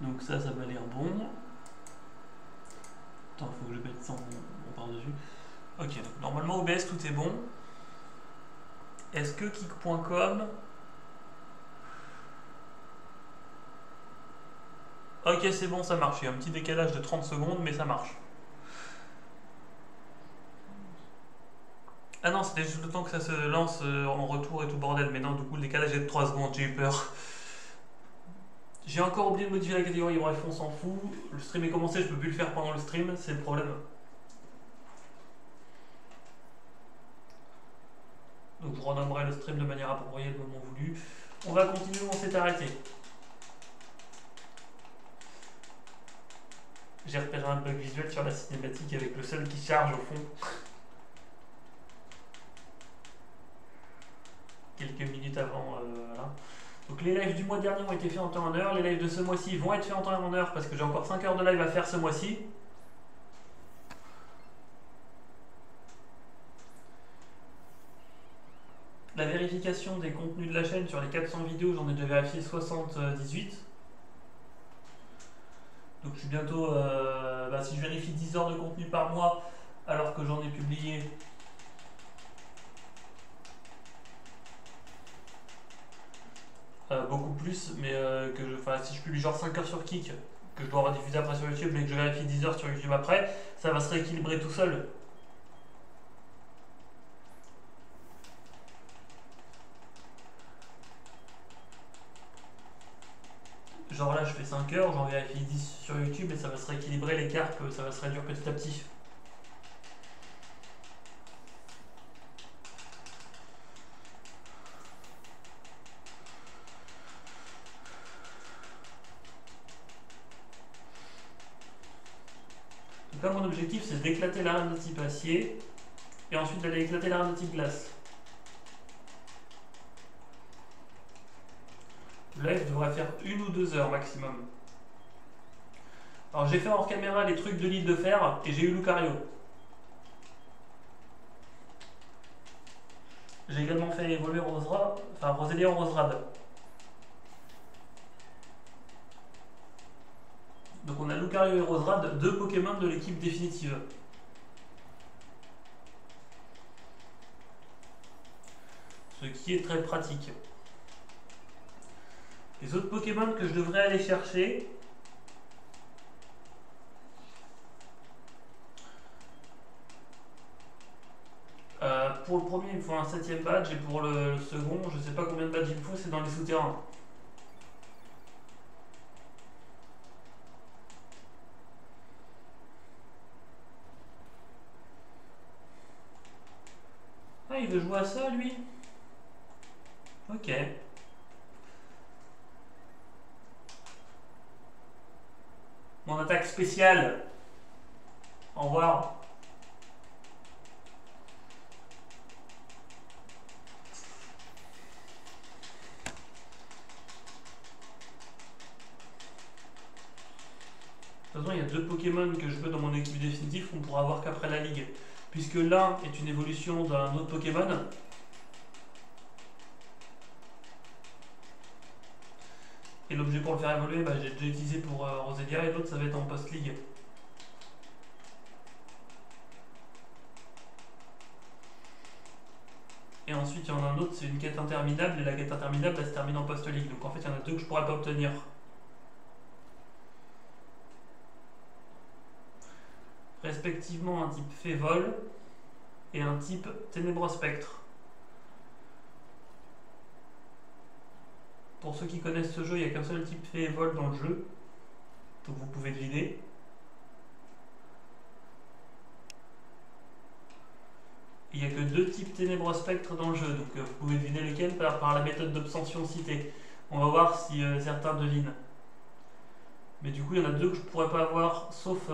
Donc ça m'a l'air bon. Attends, faut que je mette ça en par-dessus. Ok, donc normalement OBS tout est bon. Est-ce que Kik.com... Ok, c'est bon, ça marche. Il y a un petit décalage de 30 secondes, mais ça marche. Ah non, c'était juste le temps que ça se lance en retour et tout bordel. Mais non, du coup, le décalage est de 3 secondes, j'ai eu peur. J'ai encore oublié de modifier la catégorie, bref, on s'en fout. Le stream est commencé, je peux plus le faire pendant le stream, c'est le problème. Donc je renommerai le stream de manière appropriée le moment voulu. On va continuer où on s'est arrêté. J'ai repéré un bug visuel sur la cinématique avec le seul qui charge au fond. Quelques minutes avant, voilà. Donc les lives du mois dernier ont été faits en temps et en heure. Les lives de ce mois-ci vont être faits en temps et en heure parce que j'ai encore 5 heures de live à faire ce mois-ci. La vérification des contenus de la chaîne sur les 400 vidéos, j'en ai déjà vérifié 78. Donc je suis bientôt, si je vérifie 10 heures de contenu par mois alors que j'en ai publié beaucoup plus, mais si je publie genre 5 heures sur Kik, que je dois rediffuser après sur YouTube, mais que je vérifie 10 heures sur YouTube après, ça va se rééquilibrer tout seul. Genre là je fais 5 heures, j'en vérifie 10 sur YouTube et ça va se rééquilibrer l'écart, ça va se réduire petit à petit. Donc là mon objectif c'est d'éclater la rame de type acier et ensuite d'aller éclater la rame de type glace. Le live devrait faire 1 ou 2 heures maximum. Alors j'ai fait hors caméra les trucs de l'île de fer et j'ai eu Lucario. J'ai également fait évoluer Rosélia en Roserade. Donc on a Lucario et Roserade, 2 Pokémon de l'équipe définitive. Ce qui est très pratique. Les autres Pokémon que je devrais aller chercher, pour le premier il me faut un 7ème badge et pour le second je sais pas combien de badges il me faut, c'est dans les souterrains. Ah, il veut jouer à ça lui? Ok. Mon attaque spéciale. Au revoir. De toute façon, il y a 2 Pokémon que je veux dans mon équipe définitive qu'on pourra avoir qu'après la ligue. Puisque l'un est une évolution d'un autre Pokémon. Et l'objet pour le faire évoluer, j'ai déjà utilisé pour Rosélia et l'autre ça va être en post-ligue. Et ensuite il y en a un autre, c'est une quête interminable et la quête interminable elle se termine en post-ligue. Donc en fait il y en a 2 que je pourrais pas obtenir. Respectivement un type fait vol et un type ténébreux spectre. Pour ceux qui connaissent ce jeu, il n'y a qu'un seul type fait vol dans le jeu. Donc vous pouvez deviner. Il n'y a que 2 types ténébreux spectre dans le jeu, donc vous pouvez deviner lequel par la méthode d'obtention citée. On va voir si certains devinent. Mais du coup, il y en a 2 que je ne pourrais pas avoir, sauf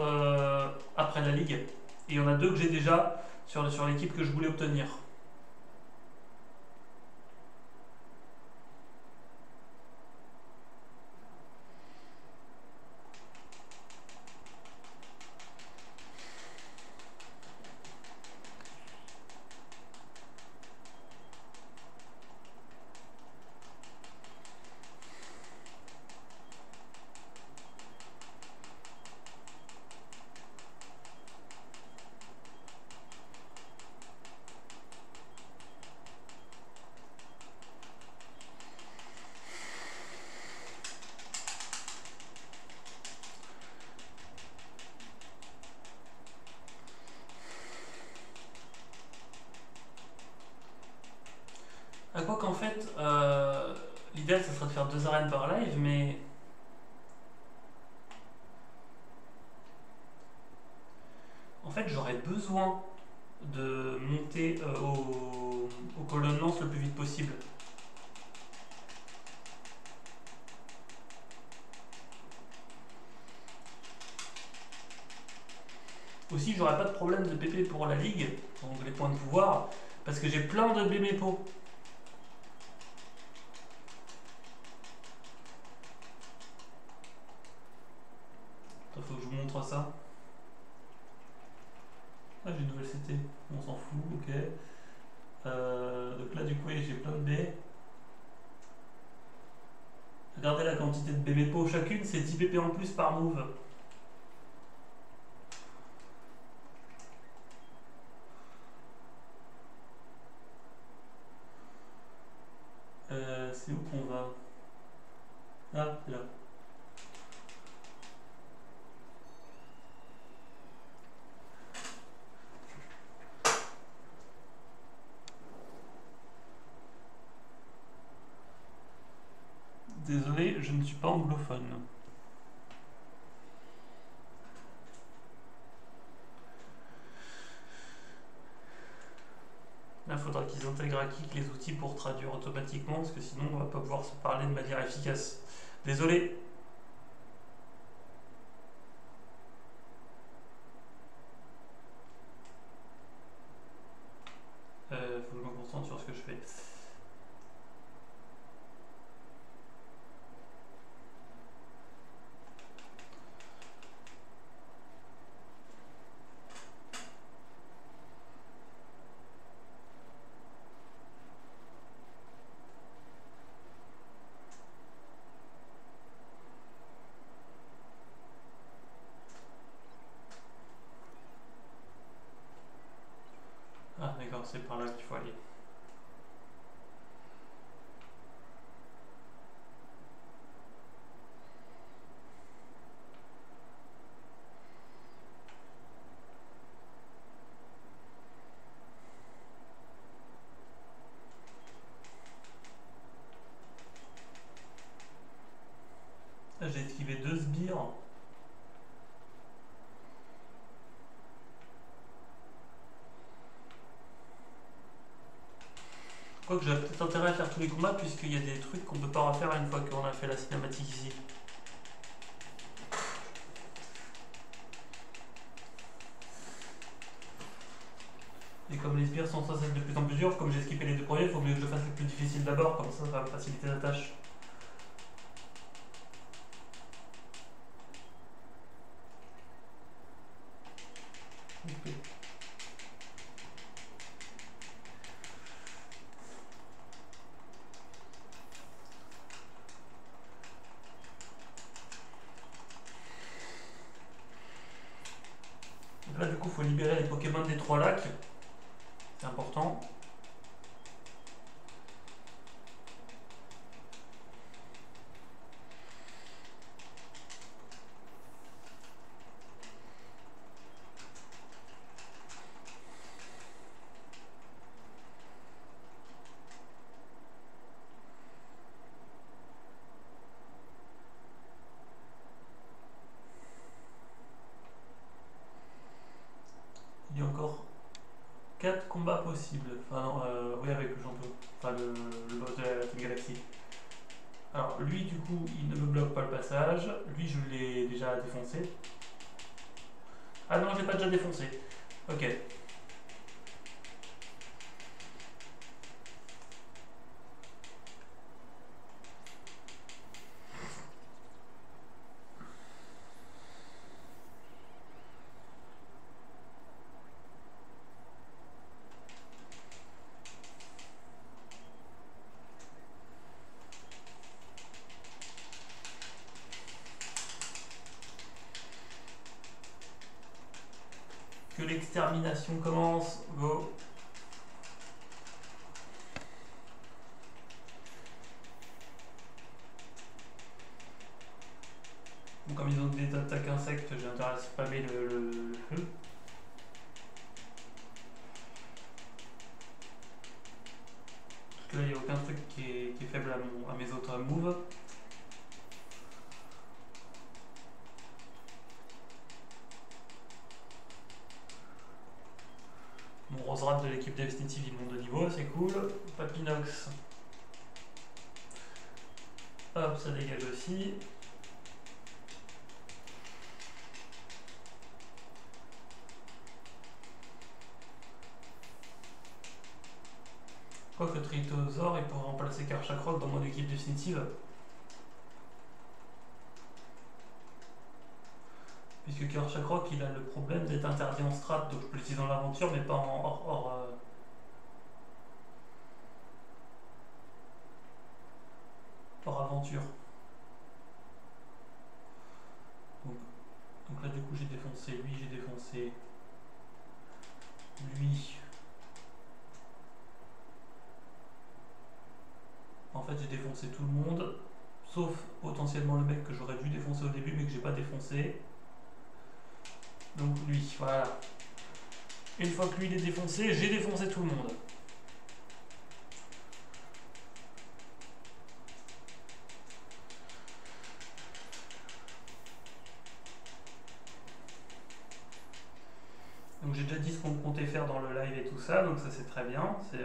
après la ligue. Et il y en a 2 que j'ai déjà sur l'équipe que je voulais obtenir. fait, l'idéal, ça serait de faire 2 arènes par live, mais... En fait, j'aurais besoin de monter au colonne lance le plus vite possible. Aussi, j'aurais pas de problème de PP pour la ligue, donc les points de pouvoir, parce que j'ai plein de BMEPO. Il faut que je vous montre ça. Ah, j'ai une nouvelle CT, on s'en fout, ok. Donc là, du coup, j'ai plein de B. Regardez la quantité de BMEPO chacune, c'est 10 PP en plus par move. C'est où qu'on va? Ah, c'est là. Désolé, je ne suis pas anglophone. Là, il faudra qu'ils intègrent à Kik les outils pour traduire automatiquement, parce que sinon, on va pas pouvoir se parler de manière efficace. Désolé. Faut que je me concentre sur ce que je fais. Ah, d'accord, c'est par là qu'il faut aller. Là, j'ai esquivé 2 sbires. Quoique j'aurais peut-être intérêt à faire tous les combats, puisqu'il y a des trucs qu'on peut pas refaire une fois qu'on a fait la cinématique ici. Et comme les sbires sont censés être de plus en plus durs, comme j'ai skippé les 2 premiers, il faut mieux que je fasse les plus difficiles d'abord, comme ça va me faciliter la tâche. Okay. Donc là, du coup, il faut libérer les Pokémon des 3 lacs. C'est important. Il y a encore 4 combats possibles. Enfin, non, oui, avec le champion. Enfin, le boss de la Team Galaxy. Alors, lui, du coup, il ne me bloque pas le passage. Lui, je l'ai déjà défoncé. Ah non, je l'ai pas déjà défoncé. Ok. Que l'extermination commence. Go. Bon, comme ils ont des attaques insectes, j'ai intérêt à spammer le feu. Parce que là, il n'y a aucun truc qui move. Mon Roserad de l'équipe Definitive, il monte de niveau, c'est cool. Papinox. Hop, ça dégage aussi. Quoique Tritosaur, il pourrait remplacer Karchakroc dans mon équipe définitive. Puisque Karchakroc, il a le problème d'être interdit en strat, donc je peux l'utiliser dans l'aventure, mais pas en hors aventure. Donc là, du coup, j'ai défoncé lui, j'ai défoncé lui. En fait, j'ai défoncé tout le monde, sauf potentiellement le mec que j'aurais dû défoncer au début, mais que j'ai pas défoncé. Donc lui, voilà. Une fois que lui il est défoncé, j'ai défoncé tout le monde. Donc j'ai déjà dit ce qu'on comptait faire dans le live et tout ça, donc ça c'est très bien. C'est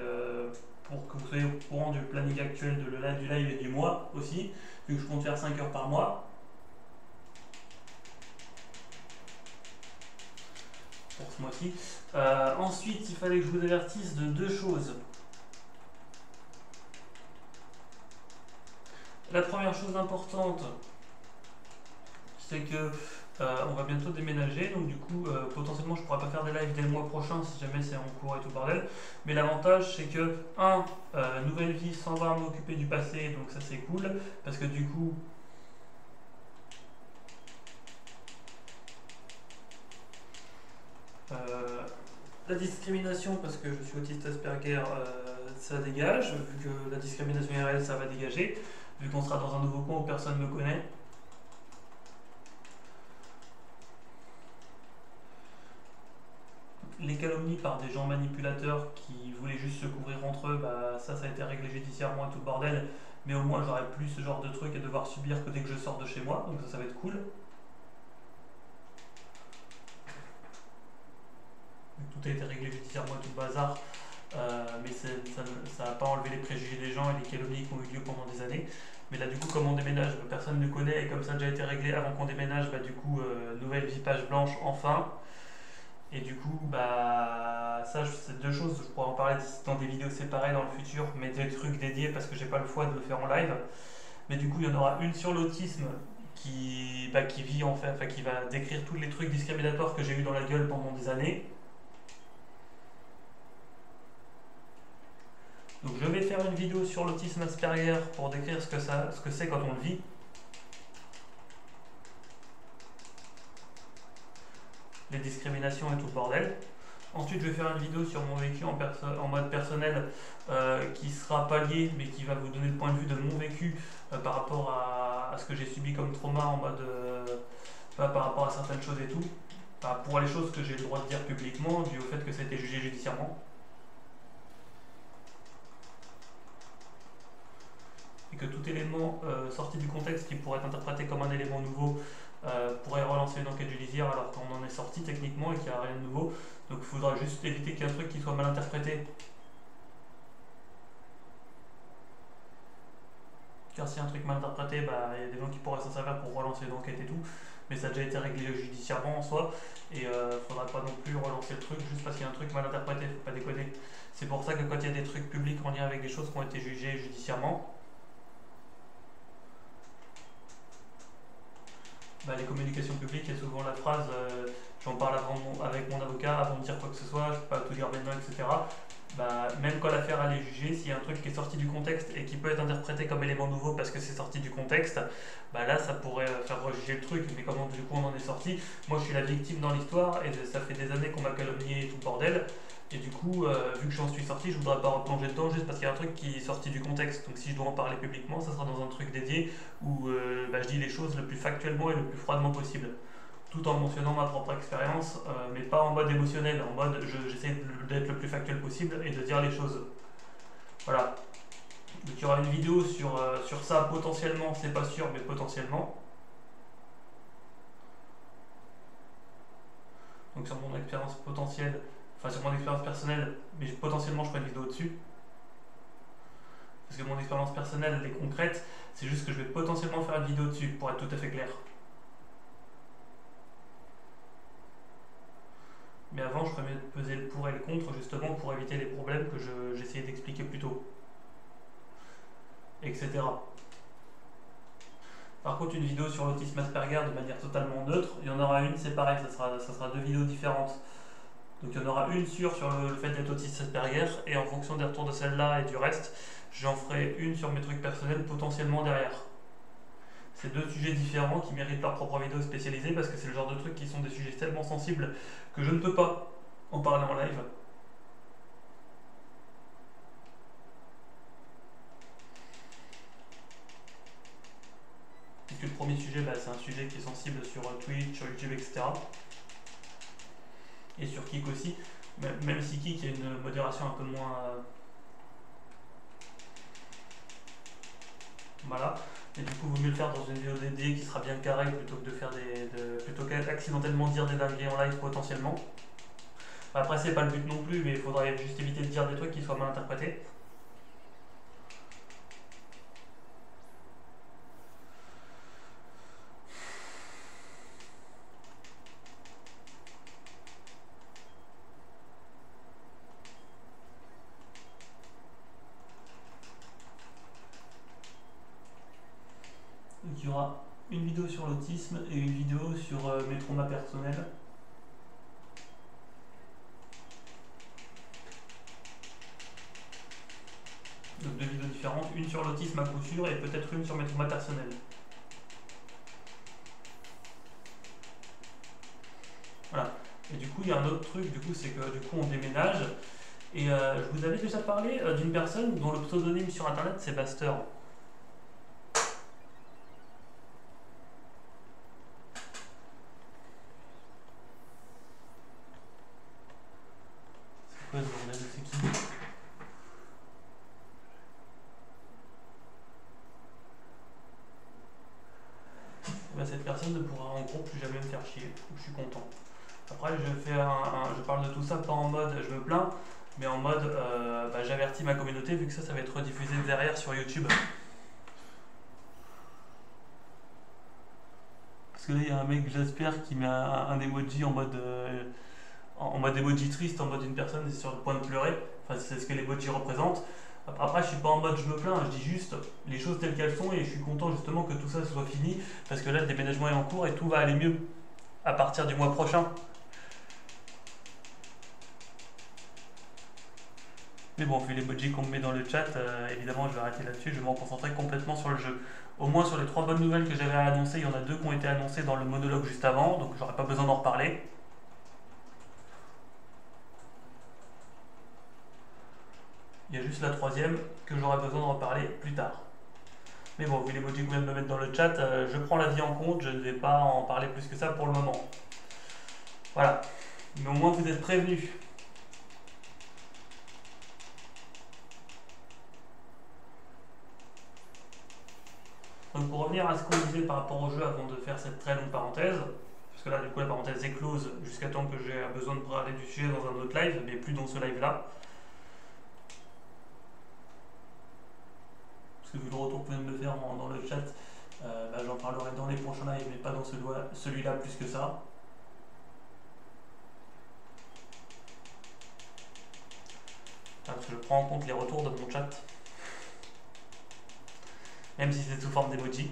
pour que vous soyez au courant du planning actuel du live et du mois aussi, vu que je compte faire 5 heures par mois. Pour ce mois-ci. Ensuite, il fallait que je vous avertisse de deux choses. La première chose importante, c'est que on va bientôt déménager, donc du coup potentiellement je pourrais pas faire des lives dès le mois prochain si jamais c'est en cours et tout bordel. Mais l'avantage c'est que nouvelle vie sans avoir à m'occuper du passé, donc ça c'est cool, parce que du coup la discrimination, parce que je suis autiste Asperger, ça dégage, vu que la discrimination IRL ça va dégager, vu qu'on sera dans un nouveau coin où personne ne me connaît. Les calomnies par des gens manipulateurs qui voulaient juste se couvrir entre eux, bah ça a été réglé judiciairement et tout le bordel, mais au moins j'aurai plus ce genre de truc à devoir subir que dès que je sors de chez moi, donc ça va être cool. Tout a été réglé judiciairement et tout le bazar, mais ça n'a pas enlevé les préjugés des gens et les calomnies qui ont eu lieu pendant des années. Mais là du coup comme on déménage, personne ne connaît, et comme ça a déjà été réglé avant qu'on déménage, bah du coup nouvelle vie page blanche enfin. Et du coup, bah ça, c'est deux choses, je pourrais en parler dans des vidéos séparées dans le futur, mais des trucs dédiés parce que j'ai pas le choix de le faire en live. Mais du coup, il y en aura une sur l'autisme qui vit en fait, enfin, qui va décrire tous les trucs discriminatoires que j'ai eu dans la gueule pendant des années. Donc je vais faire une vidéo sur l'autisme Asperger pour décrire ce que c'est quand on le vit. Les discriminations et tout le bordel. Ensuite, je vais faire une vidéo sur mon vécu en mode personnel qui sera pas lié, mais qui va vous donner le point de vue de mon vécu par rapport à ce que j'ai subi comme trauma en mode par rapport à certaines choses et tout. Pour les choses que j'ai le droit de dire publiquement, dû au fait que ça a été jugé judiciairement. Et que tout élément sorti du contexte qui pourrait être interprété comme un élément nouveau pourrait relancer une enquête judiciaire alors qu'on en est sorti techniquement et qu'il n'y a rien de nouveau. Donc il faudra juste éviter qu'il y ait un truc qui soit mal interprété. Car si un truc mal interprété, bah, il y a des gens qui pourraient s'en servir pour relancer une enquête et tout. Mais ça a déjà été réglé judiciairement en soi. Et il ne faudra pas non plus relancer le truc juste parce qu'il y a un truc mal interprété, faut pas déconner. C'est pour ça que quand il y a des trucs publics en lien avec des choses qui ont été jugées judiciairement, les communications publiques, il y a souvent la phrase j'en parle avec mon avocat avant de dire quoi que ce soit, je ne peux pas tout dire maintenant, etc. Même quand l'affaire elle est jugée, s'il y a un truc qui est sorti du contexte et qui peut être interprété comme élément nouveau parce que c'est sorti du contexte, là ça pourrait faire rejuger le truc. Mais comment du coup on en est sorti? Moi je suis la victime dans l'histoire et ça fait des années qu'on m'a calomnié et tout le bordel. Et du coup, vu que j'en suis sorti, je voudrais pas replonger dedans juste parce qu'il y a un truc qui est sorti du contexte. Donc si je dois en parler publiquement, ça sera dans un truc dédié où je dis les choses le plus factuellement et le plus froidement possible. Tout en mentionnant ma propre expérience, mais pas en mode émotionnel, en mode j'essaie d'être le plus factuel possible et de dire les choses. Voilà. Donc il y aura une vidéo sur ça potentiellement, c'est pas sûr, mais potentiellement. Donc sur mon expérience potentielle, enfin sur mon expérience personnelle, mais potentiellement je ferai une vidéo dessus. Parce que mon expérience personnelle, elle est concrète, c'est juste que je vais potentiellement faire une vidéo dessus, pour être tout à fait clair. Mais avant, je ferais mieux de peser le pour et le contre, justement pour éviter les problèmes que j'essayais d'expliquer plus tôt, etc. Par contre, une vidéo sur l'autisme Asperger de manière totalement neutre, il y en aura une, c'est pareil, ça sera deux vidéos différentes. Donc il y en aura une sur le fait d'être autiste Asperger, et en fonction des retours de celle-là et du reste, j'en ferai une sur mes trucs personnels potentiellement derrière. C'est deux sujets différents qui méritent leur propre vidéo spécialisée parce que c'est le genre de trucs qui sont des sujets tellement sensibles que je ne peux pas en parler en live. Puisque le premier sujet, c'est un sujet qui est sensible sur Twitch, sur YouTube, etc. Et sur Kik aussi, même si Kik a une modération un peu moins... Voilà. Et du coup, il vaut mieux le faire dans une vidéo dédiée qui sera bien carrée plutôt que de faire plutôt qu'accidentellement dire des dingueries en live potentiellement. Après, c'est pas le but non plus, mais il faudrait juste éviter de dire des trucs qui soient mal interprétés. Donc, il y aura une vidéo sur l'autisme et une vidéo sur mes traumas personnels. Donc deux vidéos différentes, une sur l'autisme à coup sûr et peut-être une sur mes traumas personnels. Voilà. Et du coup, il y a un autre truc, du coup, c'est que du coup, on déménage. Et je vous avais déjà parlé d'une personne dont le pseudonyme sur internet c'est Baster. C'est quoi ce bordel? C'est qui? Cette personne ne pourra en gros plus jamais me faire chier. Je suis content. Après, je parle de tout ça pas en mode je me plains, mais en mode j'avertis ma communauté vu que ça va être rediffusé derrière sur YouTube. Parce que là, il y a un mec, j'espère, qui met un emoji en mode emoji triste, en mode une personne est sur le point de pleurer. Enfin, c'est ce que l'emoji représente. Après, je suis pas en mode je me plains, je dis juste les choses telles qu'elles sont et je suis content justement que tout ça soit fini parce que là, le déménagement est en cours et tout va aller mieux à partir du mois prochain. Mais bon, vu l'emoji qu'on me met dans le chat, évidemment, je vais arrêter là-dessus, je vais m'en concentrer complètement sur le jeu. Au moins sur les trois bonnes nouvelles que j'avais à annoncer, il y en a deux qui ont été annoncées dans le monologue juste avant, donc j'aurais pas besoin d'en reparler. Il y a juste la troisième que j'aurai besoin de reparler plus tard. Mais bon, vu l'emoji que vous venez de me mettre dans le chat, je prends la vie en compte, je ne vais pas en parler plus que ça pour le moment. Voilà. Mais au moins vous êtes prévenus. Donc pour revenir à ce qu'on disait par rapport au jeu avant de faire cette très longue parenthèse, parce que là du coup la parenthèse est close jusqu'à temps que j'ai besoin de parler du sujet dans un autre live, mais plus dans ce live là. Parce que vu le retour que vous venez de me faire dans le chat, j'en parlerai dans les prochains lives, mais pas dans celui-là plus que ça. Parce que je prends en compte les retours de mon chat. Même si c'est sous forme d'emoji.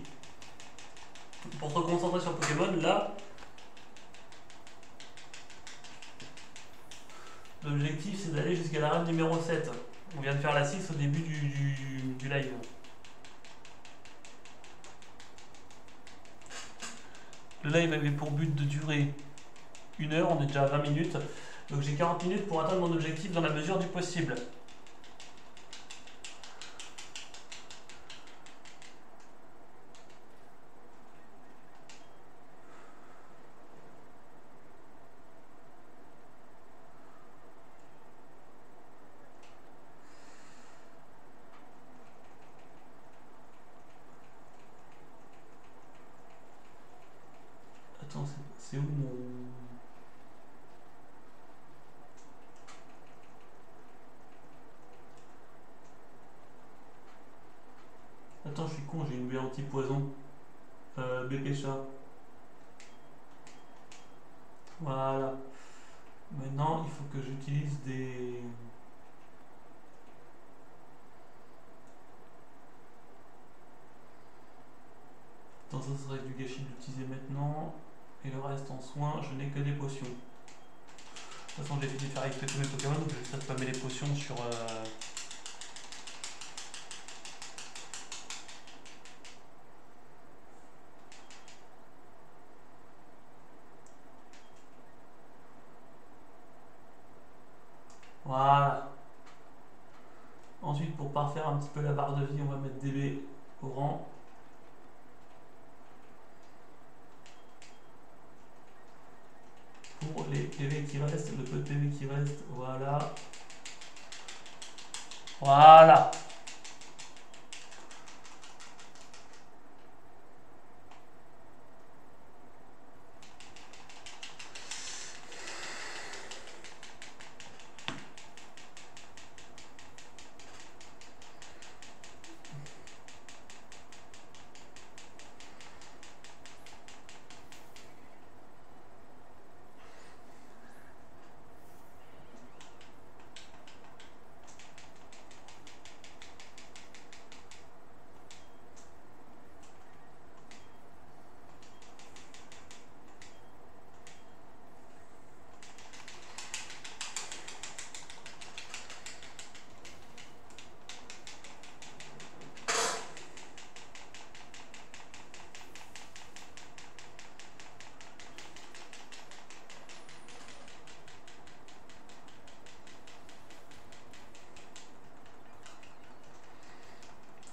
Pour se concentrer sur Pokémon, là, l'objectif c'est d'aller jusqu'à la run numéro 7. On vient de faire la 6 au début du live. Le live avait pour but de durer 1 heure, on est déjà à 20 minutes. Donc j'ai 40 minutes pour atteindre mon objectif dans la mesure du possible. Attends, c'est où mon... Attends, je suis con, j'ai une bulle anti-poison. BP chat. Voilà. Maintenant, il faut que j'utilise des... Attends, ça serait du gâchis d'utiliser maintenant. Et le reste en soins, je n'ai que des potions. De toute façon, j'ai fini de faire avec tous mes Pokémon, donc je vais juste spammer les potions sur... Voilà. Ensuite, pour parfaire un petit peu la barre de vie, on va mettre DB au rang. Pour les PV qui restent, le peu de PV qui reste, voilà. Voilà.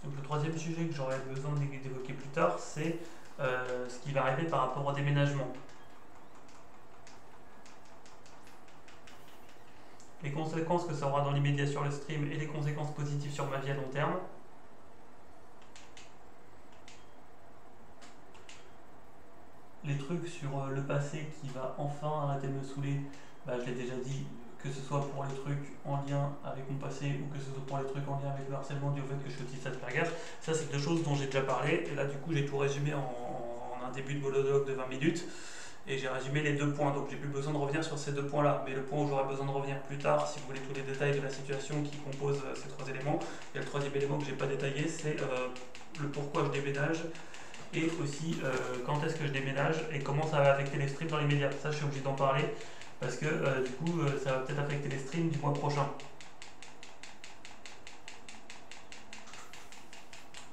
Donc le troisième sujet que j'aurais besoin d'évoquer plus tard, c'est ce qui va arriver par rapport au déménagement. Les conséquences que ça aura dans l'immédiat sur le stream et les conséquences positives sur ma vie à long terme. Les trucs sur le passé qui va enfin arrêter de me saouler, bah, je l'ai déjà dit, que ce soit pour les trucs en lien avec mon passé ou que ce soit pour les trucs en lien avec le harcèlement dû au fait que je suis autiste Asperger. Ça, c'est deux choses dont j'ai déjà parlé. Et là, du coup, j'ai tout résumé en un début de monologue de 20 minutes. Et j'ai résumé les deux points. Donc, j'ai plus besoin de revenir sur ces deux points-là. Mais le point où j'aurai besoin de revenir plus tard, si vous voulez tous les détails de la situation qui compose ces trois éléments, et le troisième élément que j'ai pas détaillé, c'est le pourquoi je déménage. Et aussi quand est-ce que je déménage et comment ça va affecter les streams dans les médias. Ça, je suis obligé d'en parler parce que du coup, ça va peut-être affecter les streams du mois prochain.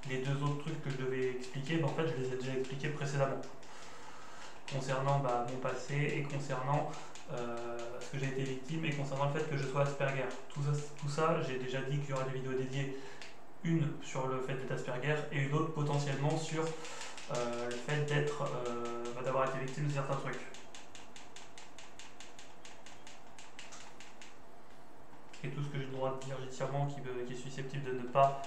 Les deux autres trucs que je devais expliquer, en fait, je les ai déjà expliqués précédemment. Concernant mon passé et concernant ce que j'ai été victime et concernant le fait que je sois Asperger. Tout ça j'ai déjà dit qu'il y aura des vidéos dédiées. Une sur le fait d'être Asperger et une autre potentiellement sur le fait d'avoir été victime de certains trucs. Et tout ce que j'ai le droit de dire judiciairement qui est susceptible de ne pas,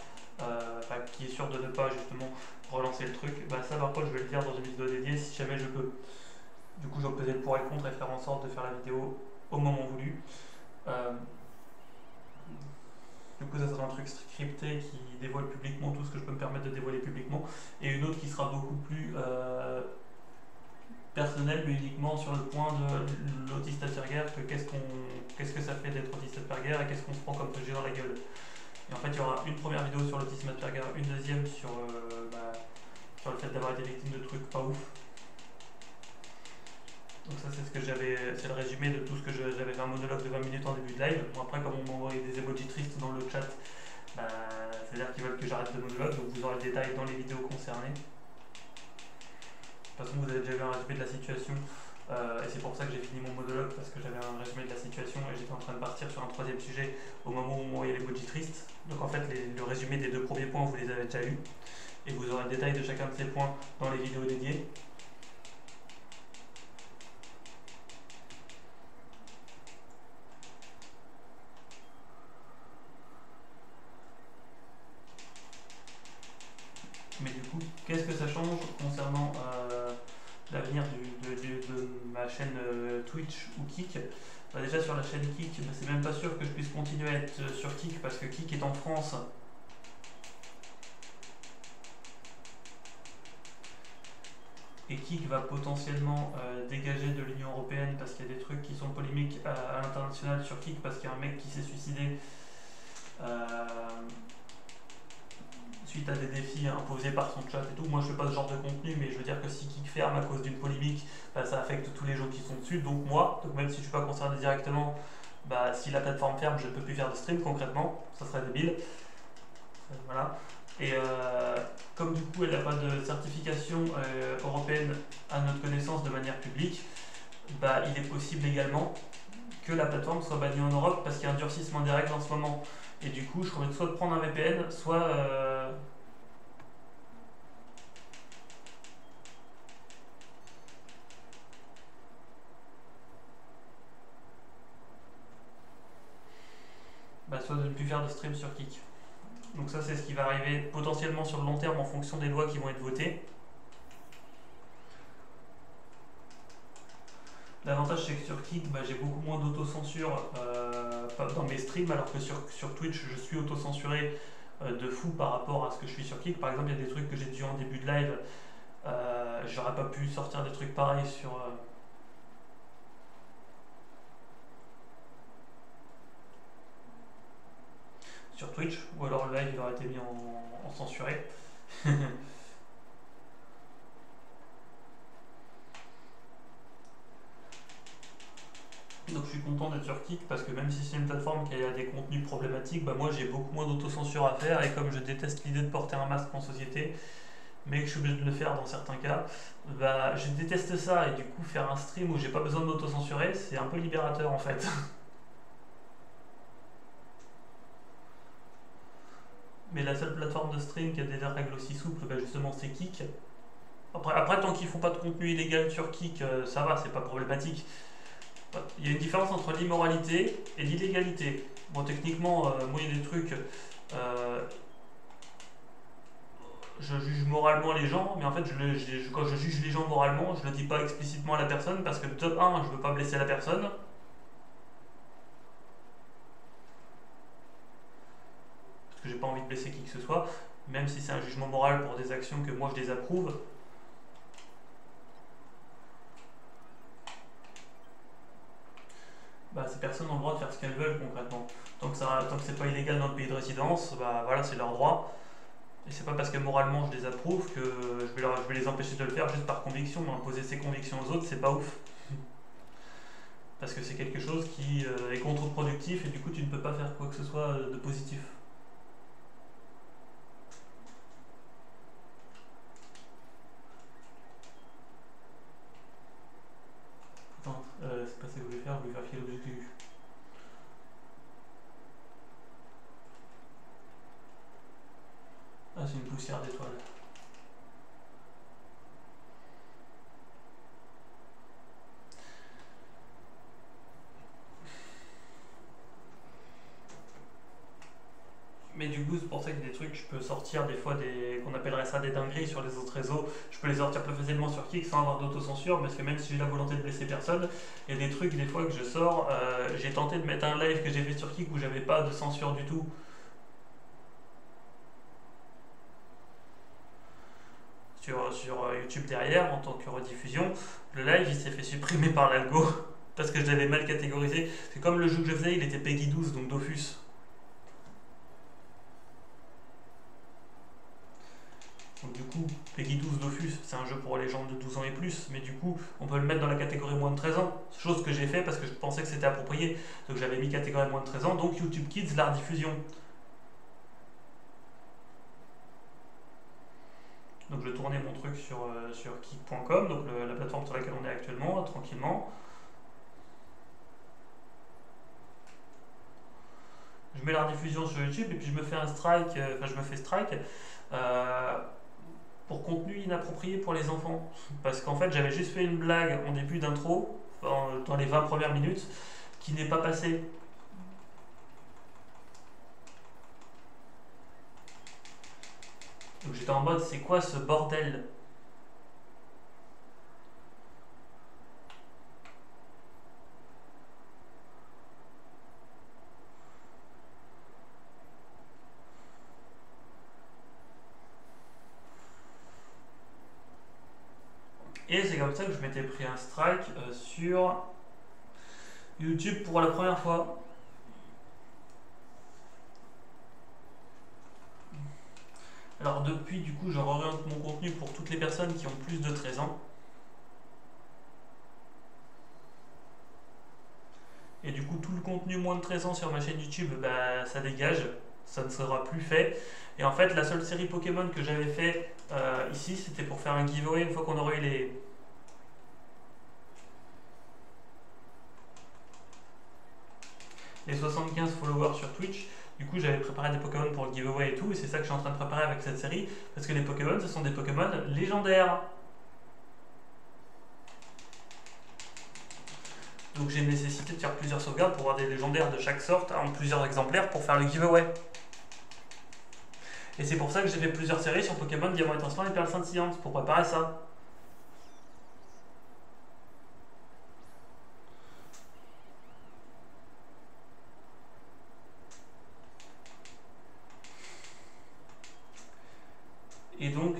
qui est sûr de ne pas justement relancer le truc, ça par contre je vais le dire dans une vidéo dédiée si jamais je peux. Du coup je vais peser le pour et le contre et faire en sorte de faire la vidéo au moment voulu. Du coup, ça sera un truc scripté qui dévoile publiquement tout ce que je peux me permettre de dévoiler publiquement. Et une autre qui sera beaucoup plus personnelle, mais uniquement sur le point de l'autiste Asperger, que qu'est-ce que ça fait d'être autiste Asperger et qu'est-ce qu'on se prend comme sujet dans la gueule. Et en fait, il y aura une première vidéo sur l'autisme Asperger, une deuxième sur le fait d'avoir été victime de trucs pas ouf. Donc ça c'est le résumé de tout ce que j'avais fait un monologue de 20 minutes en début de live. Bon, après comme on m'a envoyé des emojis tristes dans le chat, c'est-à-dire qu'ils veulent que j'arrête le monologue, donc vous aurez le détail dans les vidéos concernées. De toute façon vous avez déjà vu un résumé de la situation et c'est pour ça que j'ai fini mon monologue parce que j'avais un résumé de la situation et j'étais en train de partir sur un troisième sujet au moment où on m'envoyait les emojis tristes. Donc en fait le résumé des deux premiers points vous les avez déjà eu et vous aurez le détail de chacun de ces points dans les vidéos dédiées. Mais du coup, qu'est-ce que ça change concernant l'avenir Twitch ou Kick. Bah, déjà sur la chaîne Kick, bah, c'est même pas sûr que je puisse continuer à être sur Kick parce que Kick est en France. Et Kick va potentiellement dégager de l'Union Européenne parce qu'il y a des trucs qui sont polémiques à l'international sur Kick parce qu'il y a un mec qui s'est suicidé suite à des défis imposés par son chat et tout. Moi je fais pas ce genre de contenu, mais je veux dire que si Kick ferme à cause d'une polémique, bah, ça affecte tous les gens qui sont dessus, donc moi, donc même si je suis pas concerné directement, bah, si la plateforme ferme, je ne peux plus faire de stream concrètement, ça serait débile. Voilà. Et comme du coup elle n'a pas de certification européenne à notre connaissance de manière publique, bah, il est possible également que la plateforme soit bannie en Europe parce qu'il y a un durcissement des règles en ce moment. Et du coup, je recommande soit de prendre un VPN, soit soit de ne plus faire de stream sur Kick. Donc ça, c'est ce qui va arriver potentiellement sur le long terme en fonction des lois qui vont être votées. L'avantage, c'est que sur Kick, bah, j'ai beaucoup moins d'autocensure dans mes streams, alors que sur Twitch, je suis autocensuré de fou par rapport à ce que je suis sur Kick. Par exemple, il y a des trucs que j'ai dit en début de live, j'aurais pas pu sortir des trucs pareils sur Twitch, ou alors le live il aurait été mis en censuré. Donc je suis content d'être sur Kick parce que même si c'est une plateforme qui a des contenus problématiques, bah moi j'ai beaucoup moins d'autocensure à faire et comme je déteste l'idée de porter un masque en société, mais que je suis obligé de le faire dans certains cas, bah je déteste ça et du coup faire un stream où j'ai pas besoin de m'autocensurer, c'est un peu libérateur en fait. Mais la seule plateforme de stream qui a des règles aussi souples, bah justement c'est Kick. Après tant qu'ils font pas de contenu illégal sur Kick, ça va, c'est pas problématique. Il y a une différence entre l'immoralité et l'illégalité. Bon, techniquement, moi, il y a des trucs. Je juge moralement les gens, mais en fait, quand je juge les gens moralement, je le dis pas explicitement à la personne parce que, top 1, je veux pas blesser la personne. Parce que j'ai pas envie de blesser qui que ce soit, même si c'est un jugement moral pour des actions que moi je désapprouve. Bah, ces personnes ont le droit de faire ce qu'elles veulent concrètement. Tant que c'est pas illégal dans le pays de résidence, bah voilà, c'est leur droit. Et c'est pas parce que moralement je les approuve que je vais les empêcher de le faire juste par conviction. Imposer ses convictions aux autres, c'est pas ouf. Parce que c'est quelque chose qui est contre-productif et du coup tu ne peux pas faire quoi que ce soit de positif. Attends, c'est pas ça que je voulais faire, je voulais vérifier l'objectif. Ah, c'est une poussière d'étoiles. Mais du coup, c'est pour ça qu'il y a des trucs, je peux sortir des fois qu'on appellerait ça des dingueries sur les autres réseaux. Je peux les sortir plus facilement sur Kick sans avoir d'autocensure, parce que même si j'ai la volonté de blesser personne, il y a des trucs des fois que je sors. J'ai tenté de mettre un live que j'ai fait sur Kick où j'avais pas de censure du tout. Sur YouTube derrière en tant que rediffusion, le live il s'est fait supprimer par l'algo parce que je l'avais mal catégorisé. C'est comme le jeu que je faisais, il était Peggy 12, donc Dofus. Donc du coup, Peggy 12 Dofus, c'est un jeu pour les gens de 12 ans et plus, mais du coup, on peut le mettre dans la catégorie moins de 13 ans. Chose que j'ai fait parce que je pensais que c'était approprié. Donc j'avais mis catégorie moins de 13 ans, donc YouTube Kids, la rediffusion. Donc je tournais mon truc sur kick.com, donc la plateforme sur laquelle on est actuellement, tranquillement. Je mets la rediffusion sur YouTube et puis je me fais un strike, je me fais strike pour contenu inapproprié pour les enfants. Parce qu'en fait j'avais juste fait une blague en début d'intro, dans les 20 premières minutes, qui n'est pas passée. Donc j'étais en mode c'est quoi ce bordel? Et c'est comme ça que je m'étais pris un strike sur YouTube pour la première fois. Alors depuis, du coup, je réoriente mon contenu pour toutes les personnes qui ont plus de 13 ans. Et du coup, tout le contenu moins de 13 ans sur ma chaîne YouTube, bah, ça dégage, ça ne sera plus fait. Et en fait, la seule série Pokémon que j'avais fait ici, c'était pour faire un giveaway une fois qu'on aurait eu les 75 followers sur Twitch. Du coup, j'avais préparé des Pokémon pour le giveaway et tout, et c'est ça que je suis en train de préparer avec cette série, parce que les Pokémon, ce sont des Pokémon légendaires. Donc j'ai nécessité de faire plusieurs sauvegardes pour avoir des légendaires de chaque sorte en plusieurs exemplaires pour faire le giveaway. Et c'est pour ça que j'ai fait plusieurs séries sur Pokémon Diamant et Transparent et Perle Scintillante, pour préparer ça. Et donc,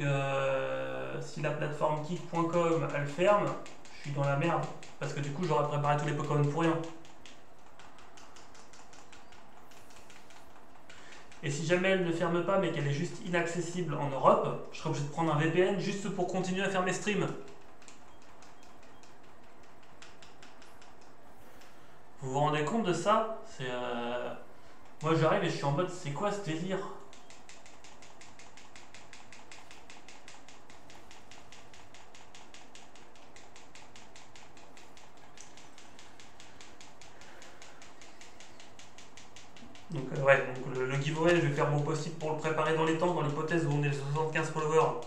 si la plateforme kick.com elle ferme, je suis dans la merde. Parce que du coup, j'aurais préparé tous les Pokémon pour rien. Et si jamais elle ne ferme pas, mais qu'elle est juste inaccessible en Europe, je serai obligé de prendre un VPN juste pour continuer à faire mes streams. Vous vous rendez compte de ça? Moi j'arrive et je suis en mode, c'est quoi ce délire? Donc ouais, donc le giveaway, je vais faire mon possible pour le préparer dans les temps, dans l'hypothèse où on est les 75 followers.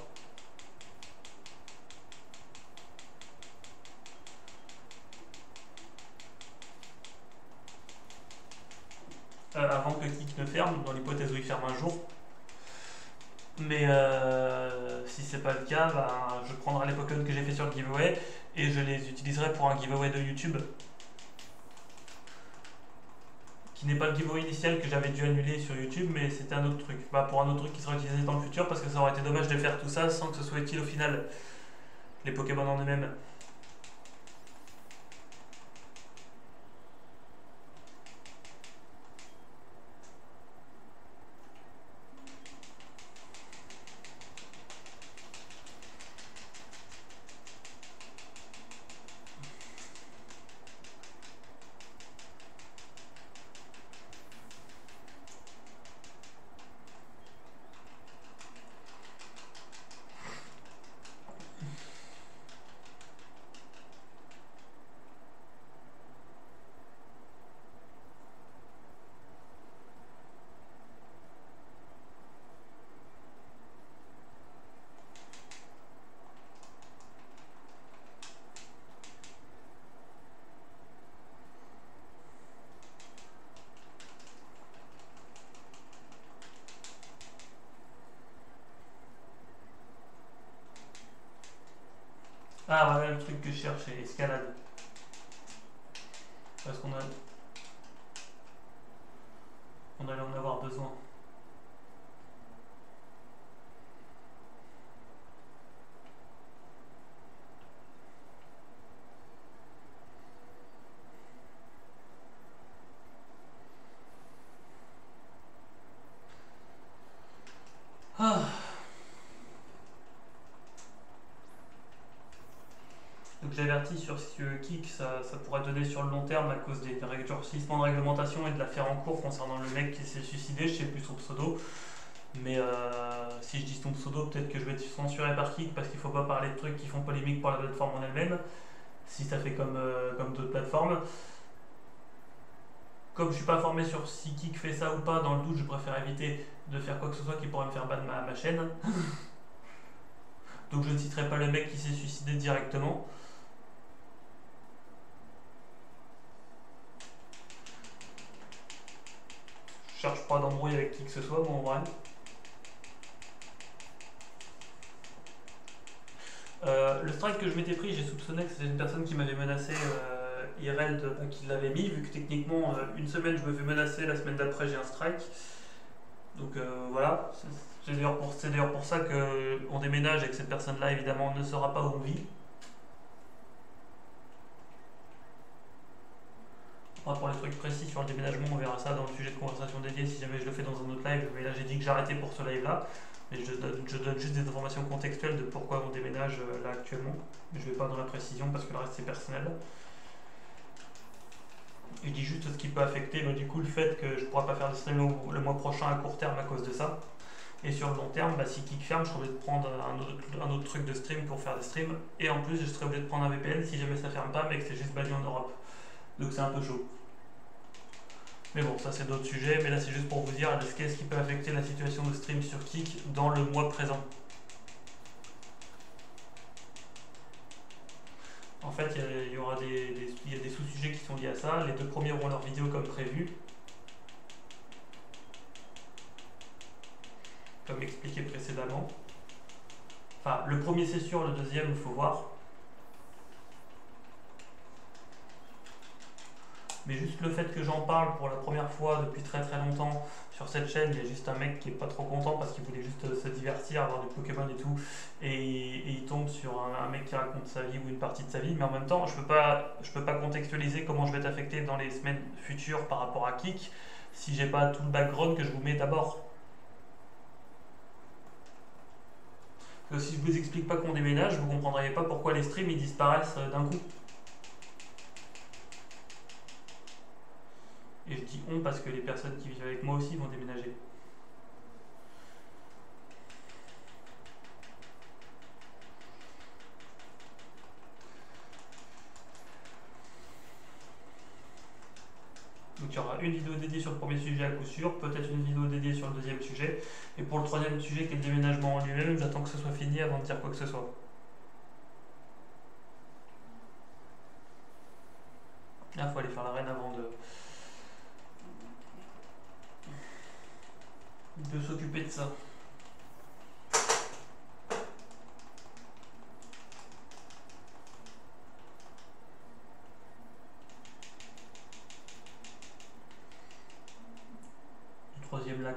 Avant que Kik ne ferme, dans l'hypothèse où il ferme un jour. Mais si c'est pas le cas, bah, je prendrai les Pokémon que j'ai fait sur le giveaway et je les utiliserai pour un giveaway de YouTube. Qui n'est pas le giveaway initial que j'avais dû annuler sur YouTube, mais c'était un autre truc. Bah, pour un autre truc qui sera utilisé dans le futur, parce que ça aurait été dommage de faire tout ça sans que ce soit utile au final, les Pokémon en eux-mêmes. Ah voilà le truc que je cherchais, escalade. Parce qu'on allait en avoir besoin. Ah. Donc j'avertis sur ce que Kik ça pourrait donner sur le long terme à cause des durcissements de réglementation et de l'affaire en cours concernant le mec qui s'est suicidé, je sais plus son pseudo. Mais si je dis son pseudo, peut-être que je vais être censuré par Kik parce qu'il faut pas parler de trucs qui font polémique pour la plateforme en elle-même, si ça fait comme d'autres plateformes. Comme je suis pas formé sur si Kik fait ça ou pas, dans le doute, je préfère éviter de faire quoi que ce soit qui pourrait me faire ban ma chaîne. Donc je ne citerai pas le mec qui s'est suicidé directement. Je cherche pas d'embrouille avec qui que ce soit, moi en vrai. Le strike que je m'étais pris, j'ai soupçonné que c'était une personne qui m'avait menacé IRL qui l'avait mis, vu que techniquement une semaine je me fais menacer, la semaine d'après j'ai un strike. Donc voilà, c'est d'ailleurs pour ça qu'on déménage et que cette personne là évidemment ne saura pas où on vit. Pour les trucs précis sur le déménagement, on verra ça dans le sujet de conversation dédié si jamais je le fais dans un autre live. Mais là, j'ai dit que j'arrêtais pour ce live-là. Et je donne juste des informations contextuelles de pourquoi on déménage là actuellement. Mais je ne vais pas dans la précision parce que le reste c'est personnel. Je dis juste ce qui peut affecter, mais du coup le fait que je ne pourrai pas faire de stream le mois prochain à court terme à cause de ça. Et sur le long terme, si Kik ferme, je serai obligé de prendre un autre truc de stream pour faire des streams. Et en plus, je serai obligé de prendre un VPN si jamais ça ferme pas, mais que c'est juste banni en Europe. Donc c'est un peu chaud. Mais bon, ça c'est d'autres sujets, mais là c'est juste pour vous dire qu'est-ce qui peut affecter la situation de stream sur Kik dans le mois présent. En fait, il y a des sous-sujets qui sont liés à ça. Les deux premiers auront leur vidéo comme prévu. Comme expliqué précédemment. Enfin, le premier c'est sûr, le deuxième il faut voir. Mais juste le fait que j'en parle pour la première fois depuis très très longtemps sur cette chaîne, il y a juste un mec qui est pas trop content parce qu'il voulait juste se divertir, avoir des Pokémon et tout, et il tombe sur un mec qui raconte sa vie ou une partie de sa vie, mais en même temps je peux pas contextualiser comment je vais être affecté dans les semaines futures par rapport à Kik si j'ai pas tout le background que je vous mets d'abord. Parce que si je vous explique pas qu'on déménage, vous comprendriez pas pourquoi les streams ils disparaissent d'un coup. Et je dis on parce que les personnes qui vivent avec moi aussi vont déménager. Donc il y aura une vidéo dédiée sur le premier sujet à coup sûr, peut-être une vidéo dédiée sur le deuxième sujet. Et pour le troisième sujet qui est le déménagement en lui-même, j'attends que ce soit fini avant de dire quoi que ce soit. Là, il faut aller faire la reine avant de s'occuper de ça. Le troisième lac.